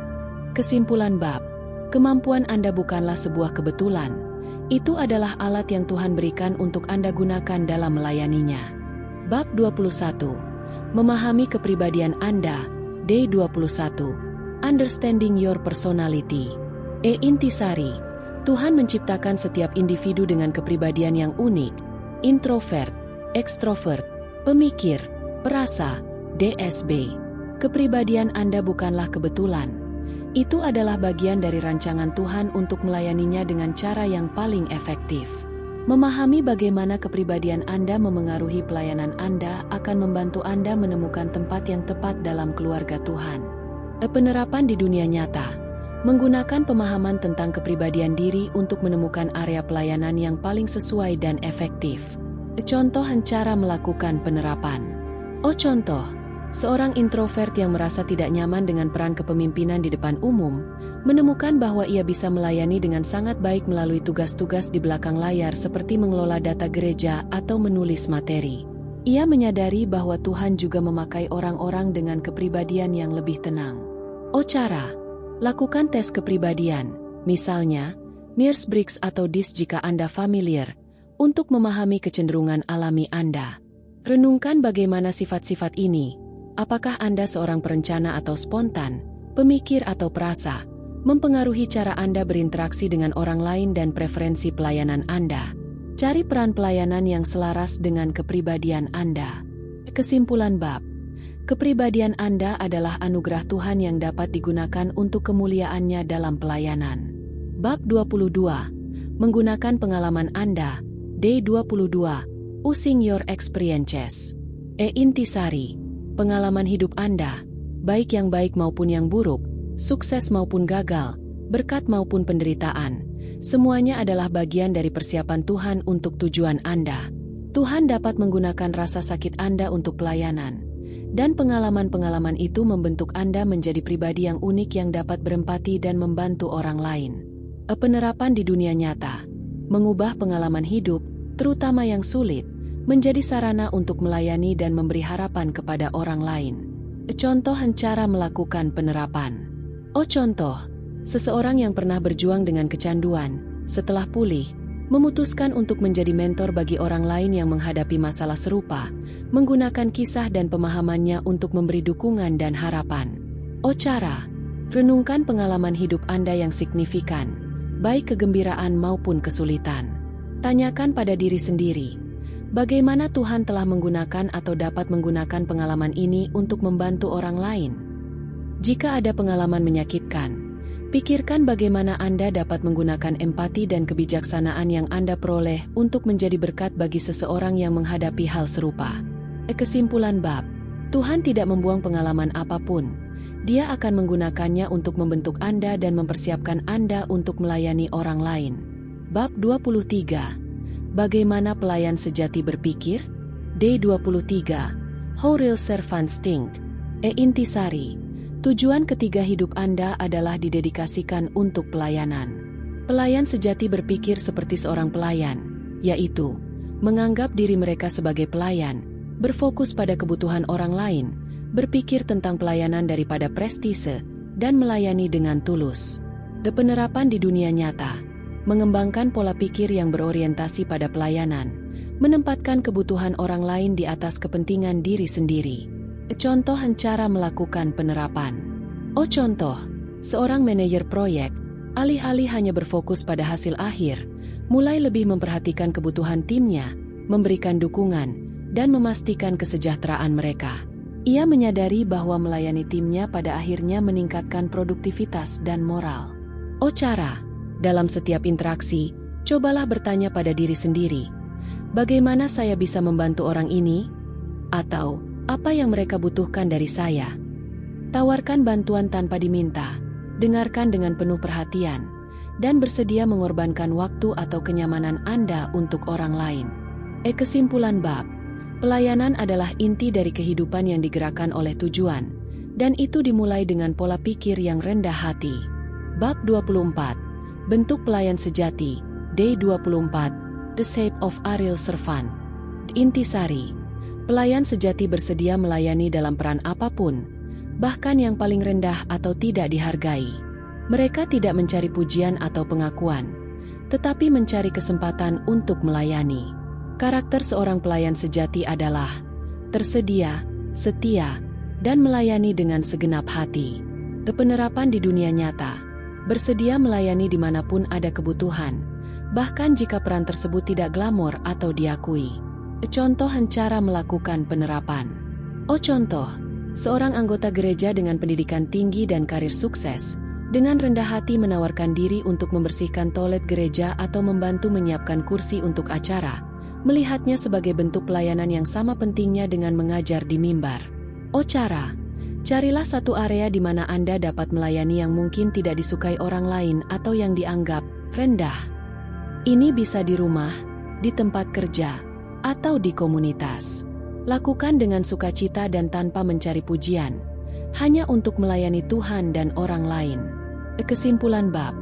Kesimpulan bab. Kemampuan Anda bukanlah sebuah kebetulan. Itu adalah alat yang Tuhan berikan untuk Anda gunakan dalam melayaninya. Bab 21. Memahami kepribadian Anda. Day 21. Understanding your personality. Intisari. Tuhan menciptakan setiap individu dengan kepribadian yang unik, introvert, ekstrovert, pemikir, perasa, DSB. Kepribadian Anda bukanlah kebetulan. Itu adalah bagian dari rancangan Tuhan untuk melayaninya dengan cara yang paling efektif. Memahami bagaimana kepribadian Anda memengaruhi pelayanan Anda akan membantu Anda menemukan tempat yang tepat dalam keluarga Tuhan. Penerapan di dunia nyata. Menggunakan pemahaman tentang kepribadian diri untuk menemukan area pelayanan yang paling sesuai dan efektif. Contoh cara melakukan penerapan. Contoh. Seorang introvert yang merasa tidak nyaman dengan peran kepemimpinan di depan umum, menemukan bahwa ia bisa melayani dengan sangat baik melalui tugas-tugas di belakang layar seperti mengelola data gereja atau menulis materi. Ia menyadari bahwa Tuhan juga memakai orang-orang dengan kepribadian yang lebih tenang. Cara. Lakukan tes kepribadian, misalnya, Myers-Briggs atau DISC jika Anda familiar, untuk memahami kecenderungan alami Anda. Renungkan bagaimana sifat-sifat ini, apakah Anda seorang perencana atau spontan, pemikir atau perasa, mempengaruhi cara Anda berinteraksi dengan orang lain dan preferensi pelayanan Anda. Cari peran pelayanan yang selaras dengan kepribadian Anda. Kesimpulan bab. Kepribadian Anda adalah anugerah Tuhan yang dapat digunakan untuk kemuliaannya dalam pelayanan. Bab 22. Menggunakan pengalaman Anda. Day 22. Using your experiences. Intisari. Pengalaman hidup Anda, baik yang baik maupun yang buruk, sukses maupun gagal, berkat maupun penderitaan, semuanya adalah bagian dari persiapan Tuhan untuk tujuan Anda. Tuhan dapat menggunakan rasa sakit Anda untuk pelayanan. Dan pengalaman-pengalaman itu membentuk Anda menjadi pribadi yang unik yang dapat berempati dan membantu orang lain. Penerapan di dunia nyata. Mengubah pengalaman hidup, terutama yang sulit, menjadi sarana untuk melayani dan memberi harapan kepada orang lain. Contoh cara melakukan penerapan. Contoh. Seseorang yang pernah berjuang dengan kecanduan, setelah pulih, memutuskan untuk menjadi mentor bagi orang lain yang menghadapi masalah serupa, menggunakan kisah dan pemahamannya untuk memberi dukungan dan harapan. Cara. Renungkan pengalaman hidup Anda yang signifikan, baik kegembiraan maupun kesulitan. Tanyakan pada diri sendiri, bagaimana Tuhan telah menggunakan atau dapat menggunakan pengalaman ini untuk membantu orang lain. Jika ada pengalaman menyakitkan, pikirkan bagaimana Anda dapat menggunakan empati dan kebijaksanaan yang Anda peroleh untuk menjadi berkat bagi seseorang yang menghadapi hal serupa. Kesimpulan bab. Tuhan tidak membuang pengalaman apapun. Dia akan menggunakannya untuk membentuk Anda dan mempersiapkan Anda untuk melayani orang lain. Bab 23. Bagaimana pelayan sejati berpikir? Day 23. How real servants think. Intisari. Tujuan ketiga hidup Anda adalah didedikasikan untuk pelayanan. Pelayan sejati berpikir seperti seorang pelayan, yaitu menganggap diri mereka sebagai pelayan, berfokus pada kebutuhan orang lain, berpikir tentang pelayanan daripada prestise, dan melayani dengan tulus. Penerapan di dunia nyata, mengembangkan pola pikir yang berorientasi pada pelayanan, menempatkan kebutuhan orang lain di atas kepentingan diri sendiri. Contoh cara melakukan penerapan. Contoh, seorang manajer proyek, alih-alih hanya berfokus pada hasil akhir, mulai lebih memperhatikan kebutuhan timnya, memberikan dukungan, dan memastikan kesejahteraan mereka. Ia menyadari bahwa melayani timnya pada akhirnya meningkatkan produktivitas dan moral. Cara, dalam setiap interaksi, cobalah bertanya pada diri sendiri, bagaimana saya bisa membantu orang ini? Atau, apa yang mereka butuhkan dari saya? Tawarkan bantuan tanpa diminta, dengarkan dengan penuh perhatian, dan bersedia mengorbankan waktu atau kenyamanan Anda untuk orang lain. Kesimpulan bab, pelayanan adalah inti dari kehidupan yang digerakkan oleh tujuan, dan itu dimulai dengan pola pikir yang rendah hati. Bab 24, bentuk pelayan sejati, Day 24, The Shape of a Real Servant. Intisari, pelayan sejati bersedia melayani dalam peran apapun, bahkan yang paling rendah atau tidak dihargai. Mereka tidak mencari pujian atau pengakuan, tetapi mencari kesempatan untuk melayani. Karakter seorang pelayan sejati adalah tersedia, setia, dan melayani dengan segenap hati. Penerapan di dunia nyata, bersedia melayani dimanapun ada kebutuhan, bahkan jika peran tersebut tidak glamor atau diakui. Contoh cara melakukan penerapan. Contoh, seorang anggota gereja dengan pendidikan tinggi dan karir sukses, dengan rendah hati menawarkan diri untuk membersihkan toilet gereja atau membantu menyiapkan kursi untuk acara, melihatnya sebagai bentuk pelayanan yang sama pentingnya dengan mengajar di mimbar. Cara, carilah satu area di mana Anda dapat melayani yang mungkin tidak disukai orang lain atau yang dianggap rendah. Ini bisa di rumah, di tempat kerja, atau di komunitas. Lakukan dengan sukacita dan tanpa mencari pujian, hanya untuk melayani Tuhan dan orang lain. Kesimpulan bab,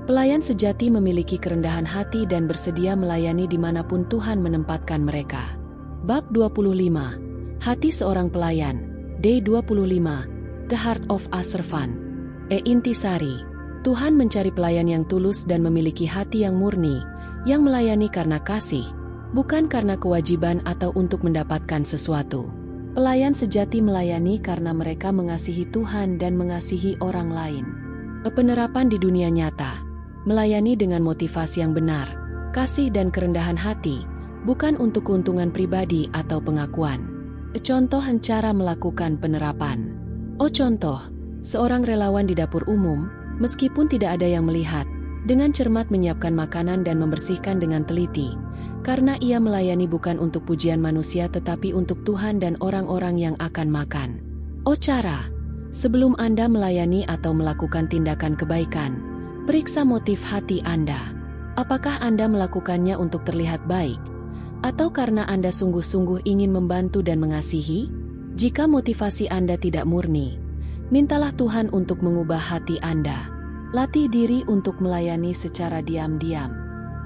pelayan sejati memiliki kerendahan hati dan bersedia melayani dimanapun Tuhan menempatkan mereka. Bab 25, hati seorang pelayan, Day 25, The Heart of a Servant. Intisari, Tuhan mencari pelayan yang tulus dan memiliki hati yang murni, yang melayani karena kasih, bukan karena kewajiban atau untuk mendapatkan sesuatu. Pelayan sejati melayani karena mereka mengasihi Tuhan dan mengasihi orang lain. Penerapan di dunia nyata, melayani dengan motivasi yang benar, kasih dan kerendahan hati, bukan untuk keuntungan pribadi atau pengakuan. Contoh cara melakukan penerapan. Contoh, seorang relawan di dapur umum, meskipun tidak ada yang melihat, dengan cermat menyiapkan makanan dan membersihkan dengan teliti, karena ia melayani bukan untuk pujian manusia tetapi untuk Tuhan dan orang-orang yang akan makan. Cara, sebelum Anda melayani atau melakukan tindakan kebaikan, periksa motif hati Anda. Apakah Anda melakukannya untuk terlihat baik, atau karena Anda sungguh-sungguh ingin membantu dan mengasihi? Jika motivasi Anda tidak murni, mintalah Tuhan untuk mengubah hati Anda. Latih diri untuk melayani secara diam-diam.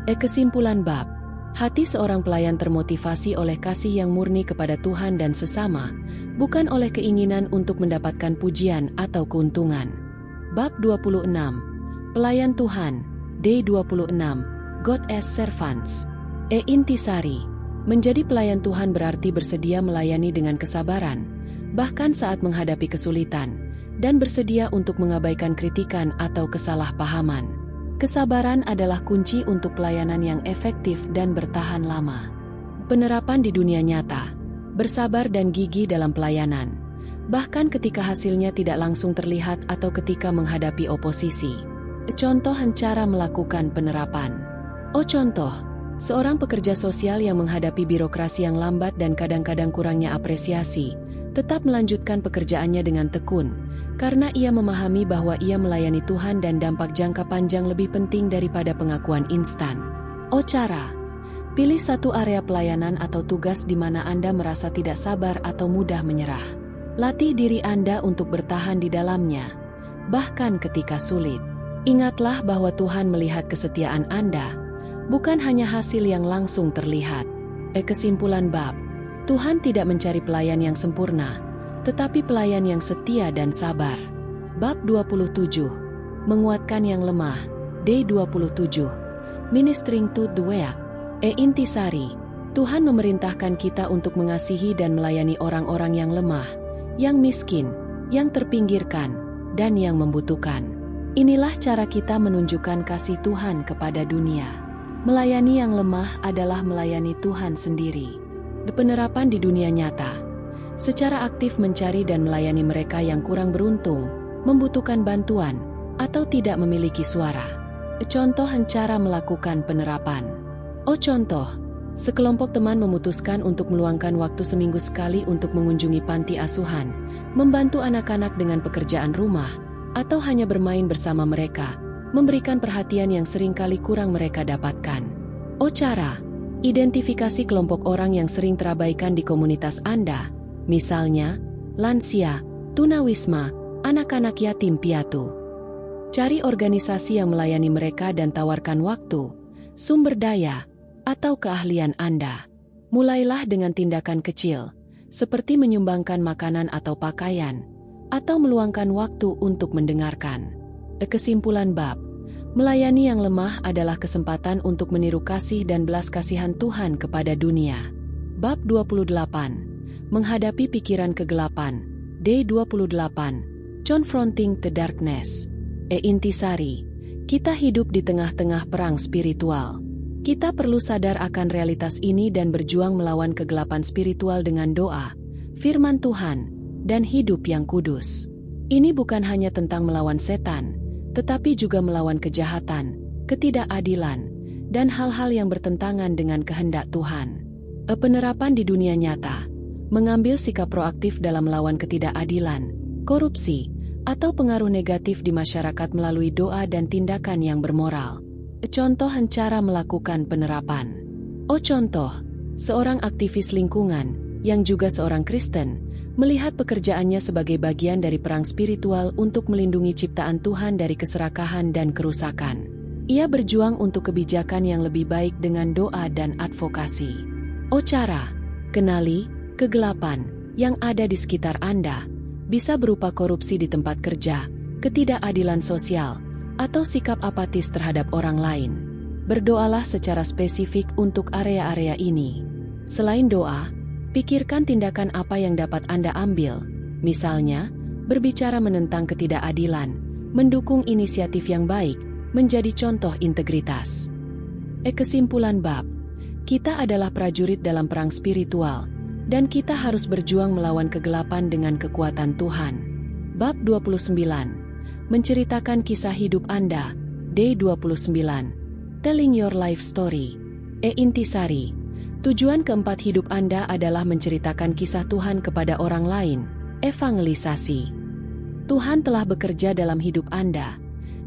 Kesimpulan bab, hati seorang pelayan termotivasi oleh kasih yang murni kepada Tuhan dan sesama, bukan oleh keinginan untuk mendapatkan pujian atau keuntungan. Bab 26, pelayan Tuhan, Day 26, God as Servants. Intisari, menjadi pelayan Tuhan berarti bersedia melayani dengan kesabaran, bahkan saat menghadapi kesulitan, dan bersedia untuk mengabaikan kritikan atau kesalahpahaman. Kesabaran adalah kunci untuk pelayanan yang efektif dan bertahan lama. Penerapan di dunia nyata, bersabar dan gigih dalam pelayanan, bahkan ketika hasilnya tidak langsung terlihat atau ketika menghadapi oposisi. Contoh cara melakukan penerapan. Contoh, seorang pekerja sosial yang menghadapi birokrasi yang lambat dan kadang-kadang kurangnya apresiasi, tetap melanjutkan pekerjaannya dengan tekun, karena ia memahami bahwa ia melayani Tuhan dan dampak jangka panjang lebih penting daripada pengakuan instan. Cara, pilih satu area pelayanan atau tugas di mana Anda merasa tidak sabar atau mudah menyerah. Latih diri Anda untuk bertahan di dalamnya, bahkan ketika sulit. Ingatlah bahwa Tuhan melihat kesetiaan Anda, bukan hanya hasil yang langsung terlihat. Kesimpulan bab, Tuhan tidak mencari pelayan yang sempurna, tetapi pelayan yang setia dan sabar. Bab 27, menguatkan yang lemah. D27, Ministering to the Weak. Intisari, Tuhan memerintahkan kita untuk mengasihi dan melayani orang-orang yang lemah, yang miskin, yang terpinggirkan, dan yang membutuhkan. Inilah cara kita menunjukkan kasih Tuhan kepada dunia. Melayani yang lemah adalah melayani Tuhan sendiri. Penerapan di dunia nyata, secara aktif mencari dan melayani mereka yang kurang beruntung, membutuhkan bantuan, atau tidak memiliki suara. Contoh cara melakukan penerapan. Contoh, sekelompok teman memutuskan untuk meluangkan waktu seminggu sekali untuk mengunjungi panti asuhan, membantu anak-anak dengan pekerjaan rumah, atau hanya bermain bersama mereka, memberikan perhatian yang seringkali kurang mereka dapatkan. Cara, identifikasi kelompok orang yang sering terabaikan di komunitas Anda, misalnya, lansia, tunawisma, anak-anak yatim piatu. Cari organisasi yang melayani mereka dan tawarkan waktu, sumber daya, atau keahlian Anda. Mulailah dengan tindakan kecil, seperti menyumbangkan makanan atau pakaian, atau meluangkan waktu untuk mendengarkan. Kesimpulan bab, melayani yang lemah adalah kesempatan untuk meniru kasih dan belas kasihan Tuhan kepada dunia. Bab 28, menghadapi pikiran kegelapan. D28, Confronting the Darkness. Intisari, kita hidup di tengah-tengah perang spiritual. Kita perlu sadar akan realitas ini dan berjuang melawan kegelapan spiritual dengan doa, firman Tuhan, dan hidup yang kudus. Ini bukan hanya tentang melawan setan, tetapi juga melawan kejahatan, ketidakadilan, dan hal-hal yang bertentangan dengan kehendak Tuhan. Penerapan di dunia nyata, mengambil sikap proaktif dalam melawan ketidakadilan, korupsi, atau pengaruh negatif di masyarakat melalui doa dan tindakan yang bermoral. Contoh cara melakukan penerapan. Contoh, seorang aktivis lingkungan, yang juga seorang Kristen, melihat pekerjaannya sebagai bagian dari perang spiritual untuk melindungi ciptaan Tuhan dari keserakahan dan kerusakan. Ia berjuang untuk kebijakan yang lebih baik dengan doa dan advokasi. Cara, kenali kegelapan yang ada di sekitar Anda, bisa berupa korupsi di tempat kerja, ketidakadilan sosial, atau sikap apatis terhadap orang lain. Berdoalah secara spesifik untuk area-area ini. Selain doa, pikirkan tindakan apa yang dapat Anda ambil, misalnya, berbicara menentang ketidakadilan, mendukung inisiatif yang baik, menjadi contoh integritas. Kesimpulan bab, kita adalah prajurit dalam perang spiritual, dan kita harus berjuang melawan kegelapan dengan kekuatan Tuhan. Bab 29, menceritakan kisah hidup Anda. D29, telling your life story. Intisari, tujuan keempat hidup Anda adalah menceritakan kisah Tuhan kepada orang lain. Evangelisasi. Tuhan telah bekerja dalam hidup Anda,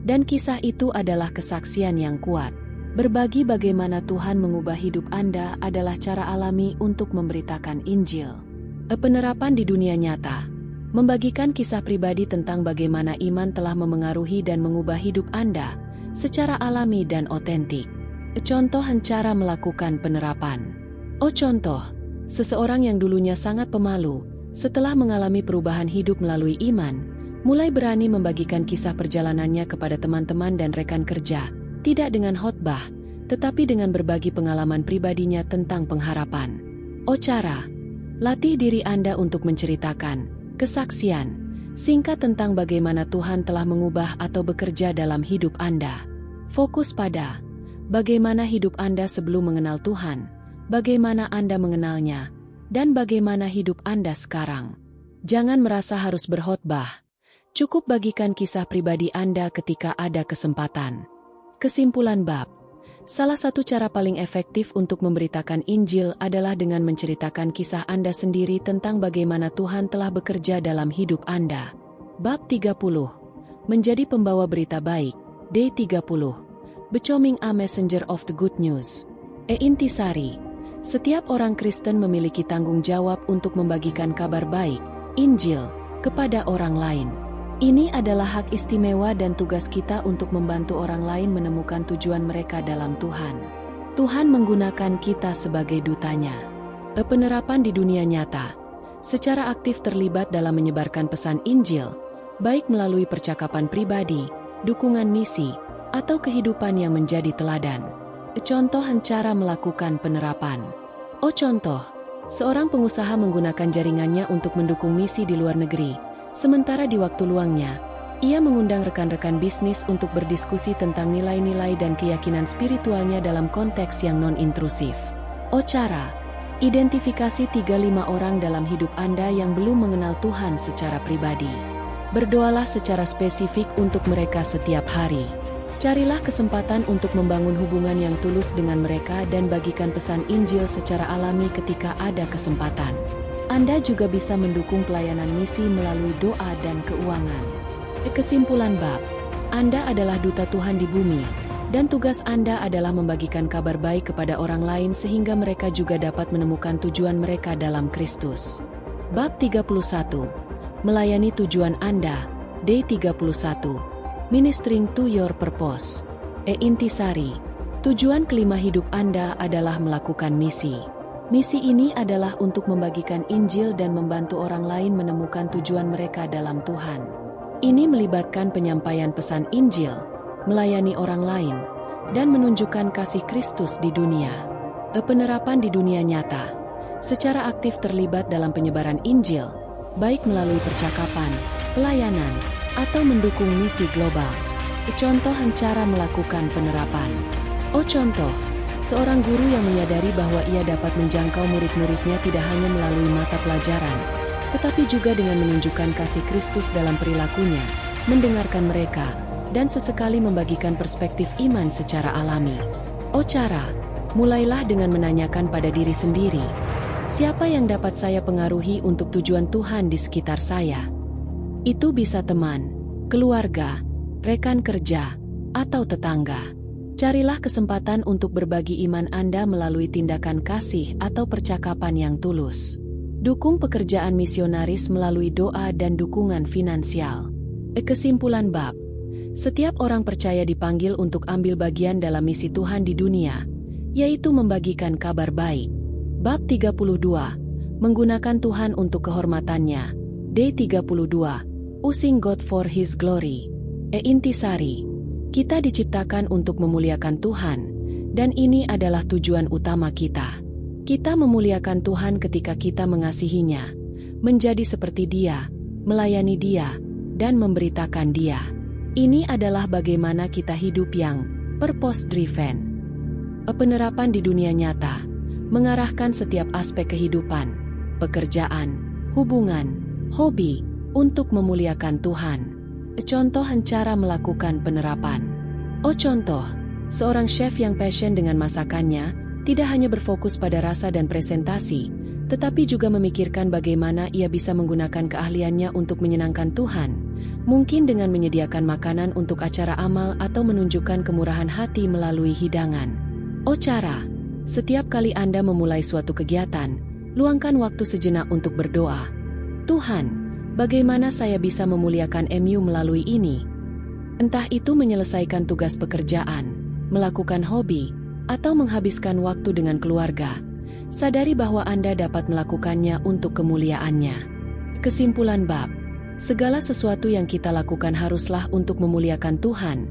dan kisah itu adalah kesaksian yang kuat. Berbagi bagaimana Tuhan mengubah hidup Anda adalah cara alami untuk memberitakan Injil. Penerapan di dunia nyata, membagikan kisah pribadi tentang bagaimana iman telah memengaruhi dan mengubah hidup Anda secara alami dan otentik. Contoh cara melakukan penerapan. Contoh, seseorang yang dulunya sangat pemalu, setelah mengalami perubahan hidup melalui iman, mulai berani membagikan kisah perjalanannya kepada teman-teman dan rekan kerja, tidak dengan khotbah, tetapi dengan berbagi pengalaman pribadinya tentang pengharapan. Cara, latih diri Anda untuk menceritakan kesaksian singkat tentang bagaimana Tuhan telah mengubah atau bekerja dalam hidup Anda. Fokus pada bagaimana hidup Anda sebelum mengenal Tuhan, bagaimana Anda mengenalnya, dan bagaimana hidup Anda sekarang. Jangan merasa harus berkhotbah. Cukup bagikan kisah pribadi Anda ketika ada kesempatan. Kesimpulan bab, salah satu cara paling efektif untuk memberitakan Injil adalah dengan menceritakan kisah Anda sendiri tentang bagaimana Tuhan telah bekerja dalam hidup Anda. Bab 30, menjadi pembawa berita baik. D30, becoming a messenger of the good news. Intisari, setiap orang Kristen memiliki tanggung jawab untuk membagikan kabar baik, Injil, kepada orang lain. Ini adalah hak istimewa dan tugas kita untuk membantu orang lain menemukan tujuan mereka dalam Tuhan. Tuhan menggunakan kita sebagai dutanya. Penerapan di dunia nyata. Secara aktif terlibat dalam menyebarkan pesan Injil, baik melalui percakapan pribadi, dukungan misi, atau kehidupan yang menjadi teladan. Contoh cara melakukan penerapan. Contoh, seorang pengusaha menggunakan jaringannya untuk mendukung misi di luar negeri, sementara di waktu luangnya, ia mengundang rekan-rekan bisnis untuk berdiskusi tentang nilai-nilai dan keyakinan spiritualnya dalam konteks yang non-intrusif. Cara, identifikasi 3-5 orang dalam hidup Anda yang belum mengenal Tuhan secara pribadi. Berdoalah secara spesifik untuk mereka setiap hari. Carilah kesempatan untuk membangun hubungan yang tulus dengan mereka dan bagikan pesan Injil secara alami ketika ada kesempatan. Anda juga bisa mendukung pelayanan misi melalui doa dan keuangan. Kesimpulan bab, Anda adalah duta Tuhan di bumi, dan tugas Anda adalah membagikan kabar baik kepada orang lain sehingga mereka juga dapat menemukan tujuan mereka dalam Kristus. Bab 31. Melayani tujuan Anda. Day 31. Ministering to your purpose. Intisari. Tujuan kelima hidup Anda adalah melakukan misi. Misi ini adalah untuk membagikan Injil dan membantu orang lain menemukan tujuan mereka dalam Tuhan. Ini melibatkan penyampaian pesan Injil, melayani orang lain, dan menunjukkan kasih Kristus di dunia. Penerapan di dunia nyata. Secara aktif terlibat dalam penyebaran Injil, baik melalui percakapan, pelayanan, atau mendukung misi global. Contoh cara melakukan penerapan. Contoh, seorang guru yang menyadari bahwa ia dapat menjangkau murid-muridnya tidak hanya melalui mata pelajaran, tetapi juga dengan menunjukkan kasih Kristus dalam perilakunya, mendengarkan mereka, dan sesekali membagikan perspektif iman secara alami. Cara, mulailah dengan menanyakan pada diri sendiri, siapa yang dapat saya pengaruhi untuk tujuan Tuhan di sekitar saya? Itu bisa teman, keluarga, rekan kerja, atau tetangga. Carilah kesempatan untuk berbagi iman Anda melalui tindakan kasih atau percakapan yang tulus. Dukung pekerjaan misionaris melalui doa dan dukungan finansial. Kesimpulan bab. Setiap orang percaya dipanggil untuk ambil bagian dalam misi Tuhan di dunia, yaitu membagikan kabar baik. Bab 32. Menggunakan Tuhan untuk kehormatannya. Day 32. Using God for His glory. Intisari. Kita diciptakan untuk memuliakan Tuhan, dan ini adalah tujuan utama kita. Kita memuliakan Tuhan ketika kita mengasihinya, menjadi seperti Dia, melayani Dia, dan memberitakan Dia. Ini adalah bagaimana kita hidup yang purpose-driven. Penerapan di dunia nyata, mengarahkan setiap aspek kehidupan, pekerjaan, hubungan, hobi, untuk memuliakan Tuhan. Contoh cara melakukan penerapan. Contoh, seorang chef yang passion dengan masakannya, tidak hanya berfokus pada rasa dan presentasi, tetapi juga memikirkan bagaimana ia bisa menggunakan keahliannya untuk menyenangkan Tuhan, mungkin dengan menyediakan makanan untuk acara amal atau menunjukkan kemurahan hati melalui hidangan. Cara, setiap kali Anda memulai suatu kegiatan, luangkan waktu sejenak untuk berdoa. Tuhan, bagaimana saya bisa memuliakan MU melalui ini? Entah itu menyelesaikan tugas pekerjaan, melakukan hobi, atau menghabiskan waktu dengan keluarga. Sadari bahwa Anda dapat melakukannya untuk kemuliaannya. Kesimpulan bab. Segala sesuatu yang kita lakukan haruslah untuk memuliakan Tuhan,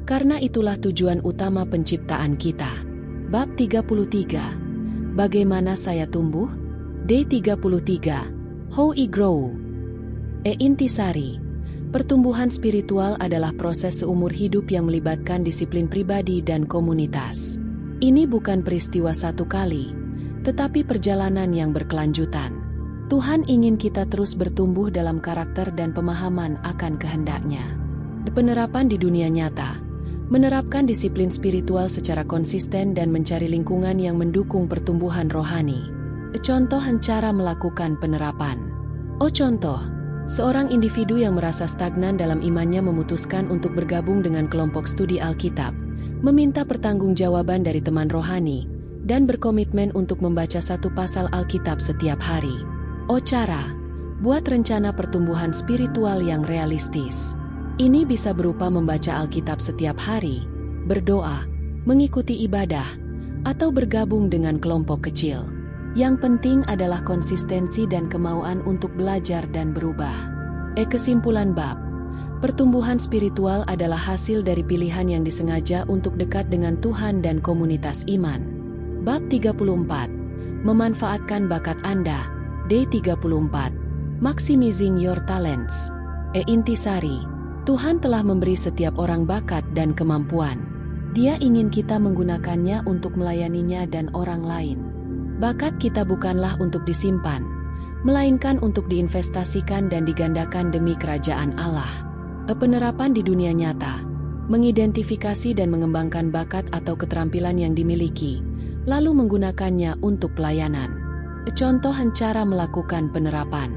karena itulah tujuan utama penciptaan kita. Bab 33. Bagaimana saya tumbuh? Day 33. How I grow. Intisari. Pertumbuhan spiritual adalah proses seumur hidup yang melibatkan disiplin pribadi dan komunitas. Ini bukan peristiwa satu kali, tetapi perjalanan yang berkelanjutan. Tuhan ingin kita terus bertumbuh dalam karakter dan pemahaman akan kehendak-Nya. Penerapan di dunia nyata. Menerapkan disiplin spiritual secara konsisten dan mencari lingkungan yang mendukung pertumbuhan rohani. Contoh cara melakukan penerapan. Contoh, seorang individu yang merasa stagnan dalam imannya memutuskan untuk bergabung dengan kelompok studi Alkitab, meminta pertanggungjawaban dari teman rohani, dan berkomitmen untuk membaca satu pasal Alkitab setiap hari. Cara, Buat rencana pertumbuhan spiritual yang realistis. Ini bisa berupa membaca Alkitab setiap hari, berdoa, mengikuti ibadah, atau bergabung dengan kelompok kecil. Yang penting adalah konsistensi dan kemauan untuk belajar dan berubah. Kesimpulan bab. Pertumbuhan spiritual adalah hasil dari pilihan yang disengaja untuk dekat dengan Tuhan dan komunitas iman. Bab 34. Memanfaatkan bakat Anda. D34. Maximizing your talents. Intisari. Tuhan telah memberi setiap orang bakat dan kemampuan. Dia ingin kita menggunakannya untuk melayaninya dan orang lain. Bakat kita bukanlah untuk disimpan, melainkan untuk diinvestasikan dan digandakan demi kerajaan Allah. Penerapan di dunia nyata. Mengidentifikasi dan mengembangkan bakat atau keterampilan yang dimiliki, lalu menggunakannya untuk pelayanan. Contoh cara melakukan penerapan.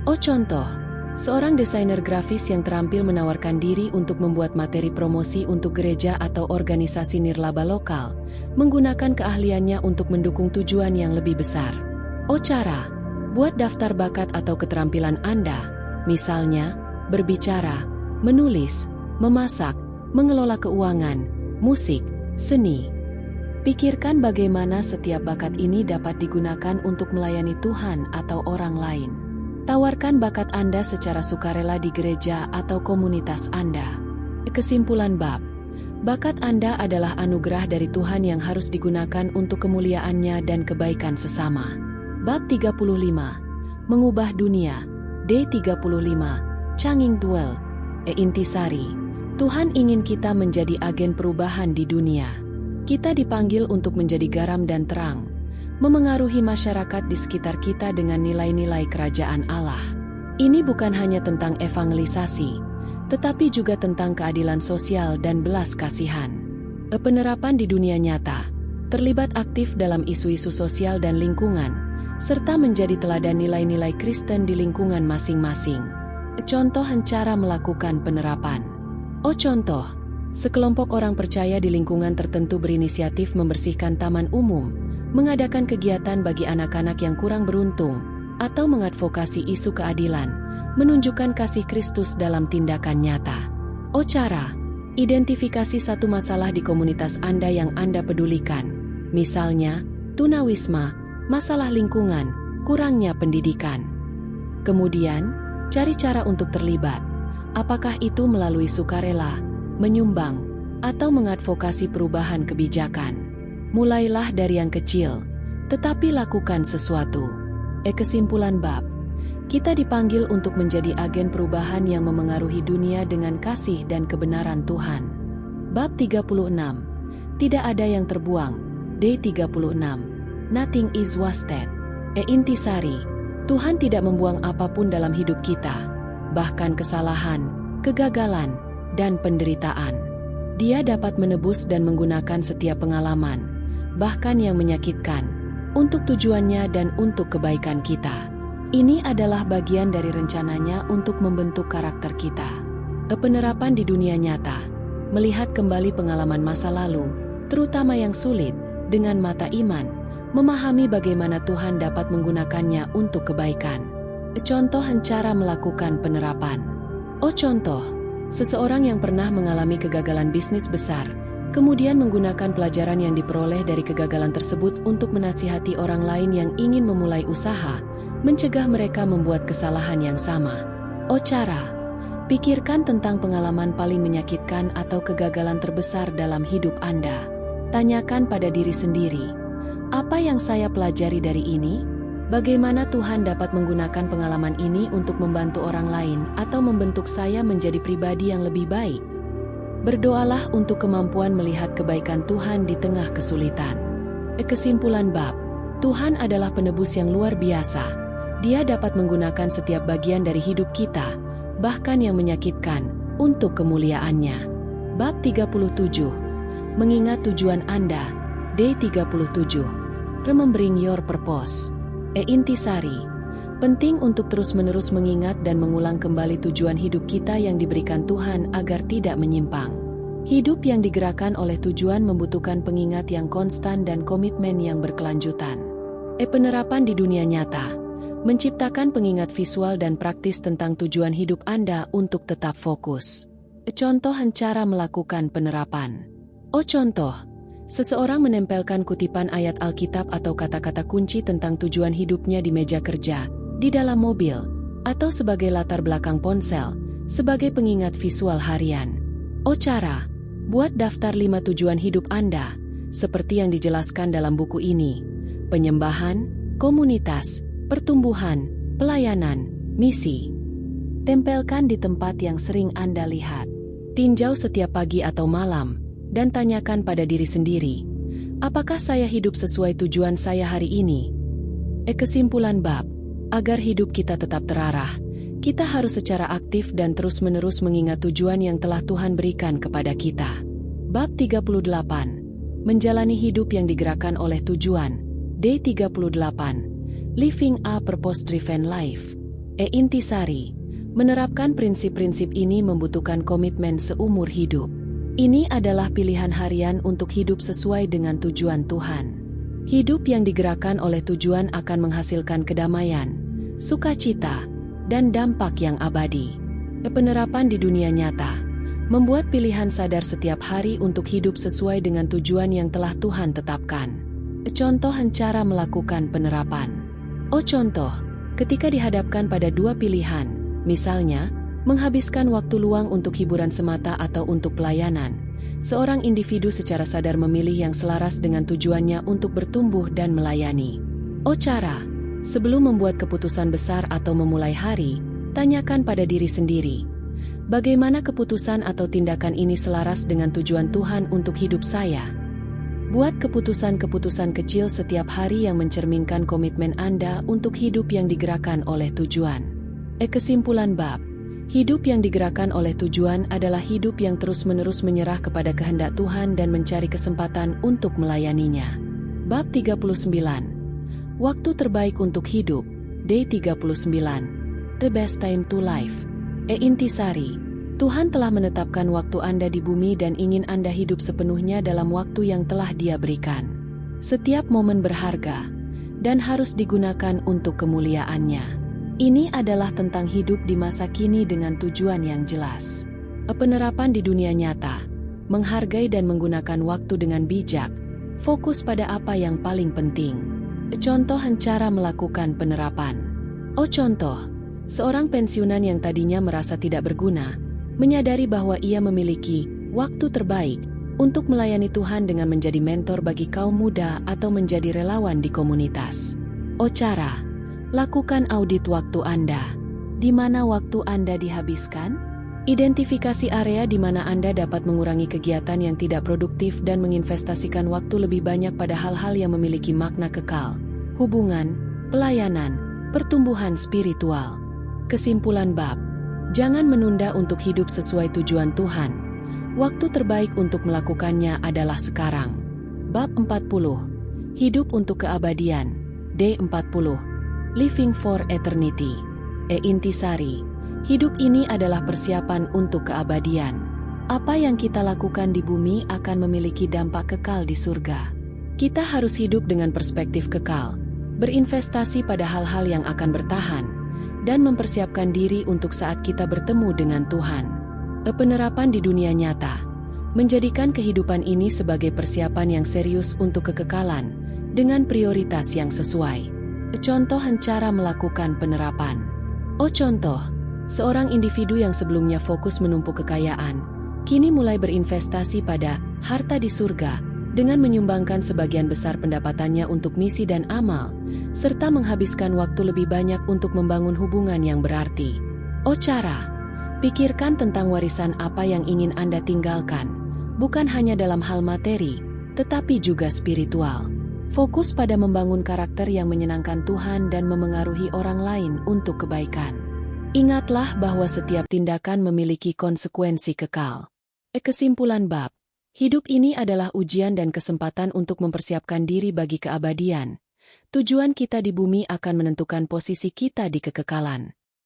Contoh, seorang desainer grafis yang terampil menawarkan diri untuk membuat materi promosi untuk gereja atau organisasi nirlaba lokal, menggunakan keahliannya untuk mendukung tujuan yang lebih besar. Cara, buat daftar bakat atau keterampilan Anda, misalnya, berbicara, menulis, memasak, mengelola keuangan, musik, seni. Pikirkan bagaimana setiap bakat ini dapat digunakan untuk melayani Tuhan atau orang lain. Tawarkan bakat Anda secara sukarela di gereja atau komunitas Anda. Kesimpulan bab. Bakat Anda adalah anugerah dari Tuhan yang harus digunakan untuk kemuliaannya dan kebaikan sesama. Bab 35. Mengubah dunia. D35. Changing the world. Intisari. Tuhan ingin kita menjadi agen perubahan di dunia. Kita dipanggil untuk menjadi garam dan terang, memengaruhi masyarakat di sekitar kita dengan nilai-nilai kerajaan Allah. Ini bukan hanya tentang evangelisasi, tetapi juga tentang keadilan sosial dan belas kasihan. Penerapan di dunia nyata, terlibat aktif dalam isu-isu sosial dan lingkungan, serta menjadi teladan nilai-nilai Kristen di lingkungan masing-masing. Contoh cara melakukan penerapan. Contoh, sekelompok orang percaya di lingkungan tertentu berinisiatif membersihkan taman umum, mengadakan kegiatan bagi anak-anak yang kurang beruntung, atau mengadvokasi isu keadilan, menunjukkan kasih Kristus dalam tindakan nyata. Cara, identifikasi satu masalah di komunitas Anda yang Anda pedulikan, misalnya, tunawisma, masalah lingkungan, kurangnya pendidikan. Kemudian, cari cara untuk terlibat, apakah itu melalui sukarela, menyumbang, atau mengadvokasi perubahan kebijakan. Mulailah dari yang kecil, tetapi lakukan sesuatu. Kesimpulan bab. Kita dipanggil untuk menjadi agen perubahan yang memengaruhi dunia dengan kasih dan kebenaran Tuhan. Bab 36. Tidak ada yang terbuang. D36. Nothing is wasted. Intisari. Tuhan tidak membuang apapun dalam hidup kita, bahkan kesalahan, kegagalan, dan penderitaan. Dia dapat menebus dan menggunakan setiap pengalaman, bahkan yang menyakitkan, untuk tujuannya dan untuk kebaikan kita. Ini adalah bagian dari rencananya untuk membentuk karakter kita. Penerapan di dunia nyata, melihat kembali pengalaman masa lalu, terutama yang sulit, dengan mata iman, memahami bagaimana Tuhan dapat menggunakannya untuk kebaikan. Contoh cara melakukan penerapan. Contoh, seseorang yang pernah mengalami kegagalan bisnis besar, kemudian menggunakan pelajaran yang diperoleh dari kegagalan tersebut untuk menasihati orang lain yang ingin memulai usaha, mencegah mereka membuat kesalahan yang sama. Cara, pikirkan tentang pengalaman paling menyakitkan atau kegagalan terbesar dalam hidup Anda. Tanyakan pada diri sendiri, apa yang saya pelajari dari ini? Bagaimana Tuhan dapat menggunakan pengalaman ini untuk membantu orang lain atau membentuk saya menjadi pribadi yang lebih baik? Berdoalah untuk kemampuan melihat kebaikan Tuhan di tengah kesulitan. Kesimpulan bab. Tuhan adalah penebus yang luar biasa. Dia dapat menggunakan setiap bagian dari hidup kita, bahkan yang menyakitkan, untuk kemuliaannya. Bab 37. Mengingat tujuan Anda. D37. Remembering your purpose. Intisari. Penting untuk terus-menerus mengingat dan mengulang kembali tujuan hidup kita yang diberikan Tuhan agar tidak menyimpang. Hidup yang digerakkan oleh tujuan membutuhkan pengingat yang konstan dan komitmen yang berkelanjutan. Penerapan di dunia nyata. Menciptakan pengingat visual dan praktis tentang tujuan hidup Anda untuk tetap fokus. Contoh cara melakukan penerapan. Contoh. Seseorang menempelkan kutipan ayat Alkitab atau kata-kata kunci tentang tujuan hidupnya di meja kerja, di dalam mobil, atau sebagai latar belakang ponsel, sebagai pengingat visual harian. Cara. Buat daftar 5 tujuan hidup Anda, seperti yang dijelaskan dalam buku ini. Penyembahan, komunitas, pertumbuhan, pelayanan, misi. Tempelkan di tempat yang sering Anda lihat. Tinjau setiap pagi atau malam, dan tanyakan pada diri sendiri, apakah saya hidup sesuai tujuan saya hari ini? Kesimpulan bab, agar hidup kita tetap terarah, kita harus secara aktif dan terus-menerus mengingat tujuan yang telah Tuhan berikan kepada kita. Bab 38, menjalani hidup yang digerakkan oleh tujuan. Day 38. Living a Purpose-Driven Life. Intisari, menerapkan prinsip-prinsip ini membutuhkan komitmen seumur hidup. Ini adalah pilihan harian untuk hidup sesuai dengan tujuan Tuhan. Hidup yang digerakkan oleh tujuan akan menghasilkan kedamaian, sukacita, dan dampak yang abadi. Penerapan di dunia nyata, membuat pilihan sadar setiap hari untuk hidup sesuai dengan tujuan yang telah Tuhan tetapkan. Contoh cara melakukan penerapan. Contoh, ketika dihadapkan pada 2 pilihan, misalnya, menghabiskan waktu luang untuk hiburan semata atau untuk pelayanan, seorang individu secara sadar memilih yang selaras dengan tujuannya untuk bertumbuh dan melayani. Cara, sebelum membuat keputusan besar atau memulai hari, tanyakan pada diri sendiri, bagaimana keputusan atau tindakan ini selaras dengan tujuan Tuhan untuk hidup saya? Buat keputusan-keputusan kecil setiap hari yang mencerminkan komitmen Anda untuk hidup yang digerakkan oleh tujuan. Kesimpulan bab, hidup yang digerakkan oleh tujuan adalah hidup yang terus-menerus menyerah kepada kehendak Tuhan dan mencari kesempatan untuk melayaninya. Bab 39. Waktu terbaik untuk hidup. Day 39. The best time to live. Intisari, Tuhan telah menetapkan waktu Anda di bumi dan ingin Anda hidup sepenuhnya dalam waktu yang telah Dia berikan. Setiap momen berharga dan harus digunakan untuk kemuliaan-Nya. Ini adalah tentang hidup di masa kini dengan tujuan yang jelas. Penerapan di dunia nyata, menghargai dan menggunakan waktu dengan bijak, fokus pada apa yang paling penting. Contoh cara melakukan penerapan. Contoh, seorang pensiunan yang tadinya merasa tidak berguna, menyadari bahwa ia memiliki waktu terbaik untuk melayani Tuhan dengan menjadi mentor bagi kaum muda atau menjadi relawan di komunitas. Cara, lakukan audit waktu Anda. Di mana waktu Anda dihabiskan? Identifikasi area di mana Anda dapat mengurangi kegiatan yang tidak produktif dan menginvestasikan waktu lebih banyak pada hal-hal yang memiliki makna kekal, hubungan, pelayanan, pertumbuhan spiritual. Kesimpulan bab, jangan menunda untuk hidup sesuai tujuan Tuhan. Waktu terbaik untuk melakukannya adalah sekarang. Bab 40. Hidup untuk keabadian. Day 40. Living for Eternity. Intisari, hidup ini adalah persiapan untuk keabadian. Apa yang kita lakukan di bumi akan memiliki dampak kekal di surga. Kita harus hidup dengan perspektif kekal, berinvestasi pada hal-hal yang akan bertahan, dan mempersiapkan diri untuk saat kita bertemu dengan Tuhan. Penerapan di dunia nyata, menjadikan kehidupan ini sebagai persiapan yang serius untuk kekekalan, dengan prioritas yang sesuai. Contoh cara melakukan penerapan. Contoh, seorang individu yang sebelumnya fokus menumpuk kekayaan, kini mulai berinvestasi pada harta di surga, dengan menyumbangkan sebagian besar pendapatannya untuk misi dan amal, serta menghabiskan waktu lebih banyak untuk membangun hubungan yang berarti. Cara, pikirkan tentang warisan apa yang ingin Anda tinggalkan, bukan hanya dalam hal materi, tetapi juga spiritual. Fokus pada membangun karakter yang menyenangkan Tuhan dan memengaruhi orang lain untuk kebaikan. Ingatlah bahwa setiap tindakan memiliki konsekuensi kekal. Kesimpulan bab, hidup ini adalah ujian dan kesempatan untuk mempersiapkan diri bagi keabadian. Tujuan kita di bumi akan menentukan posisi kita di kekekalan.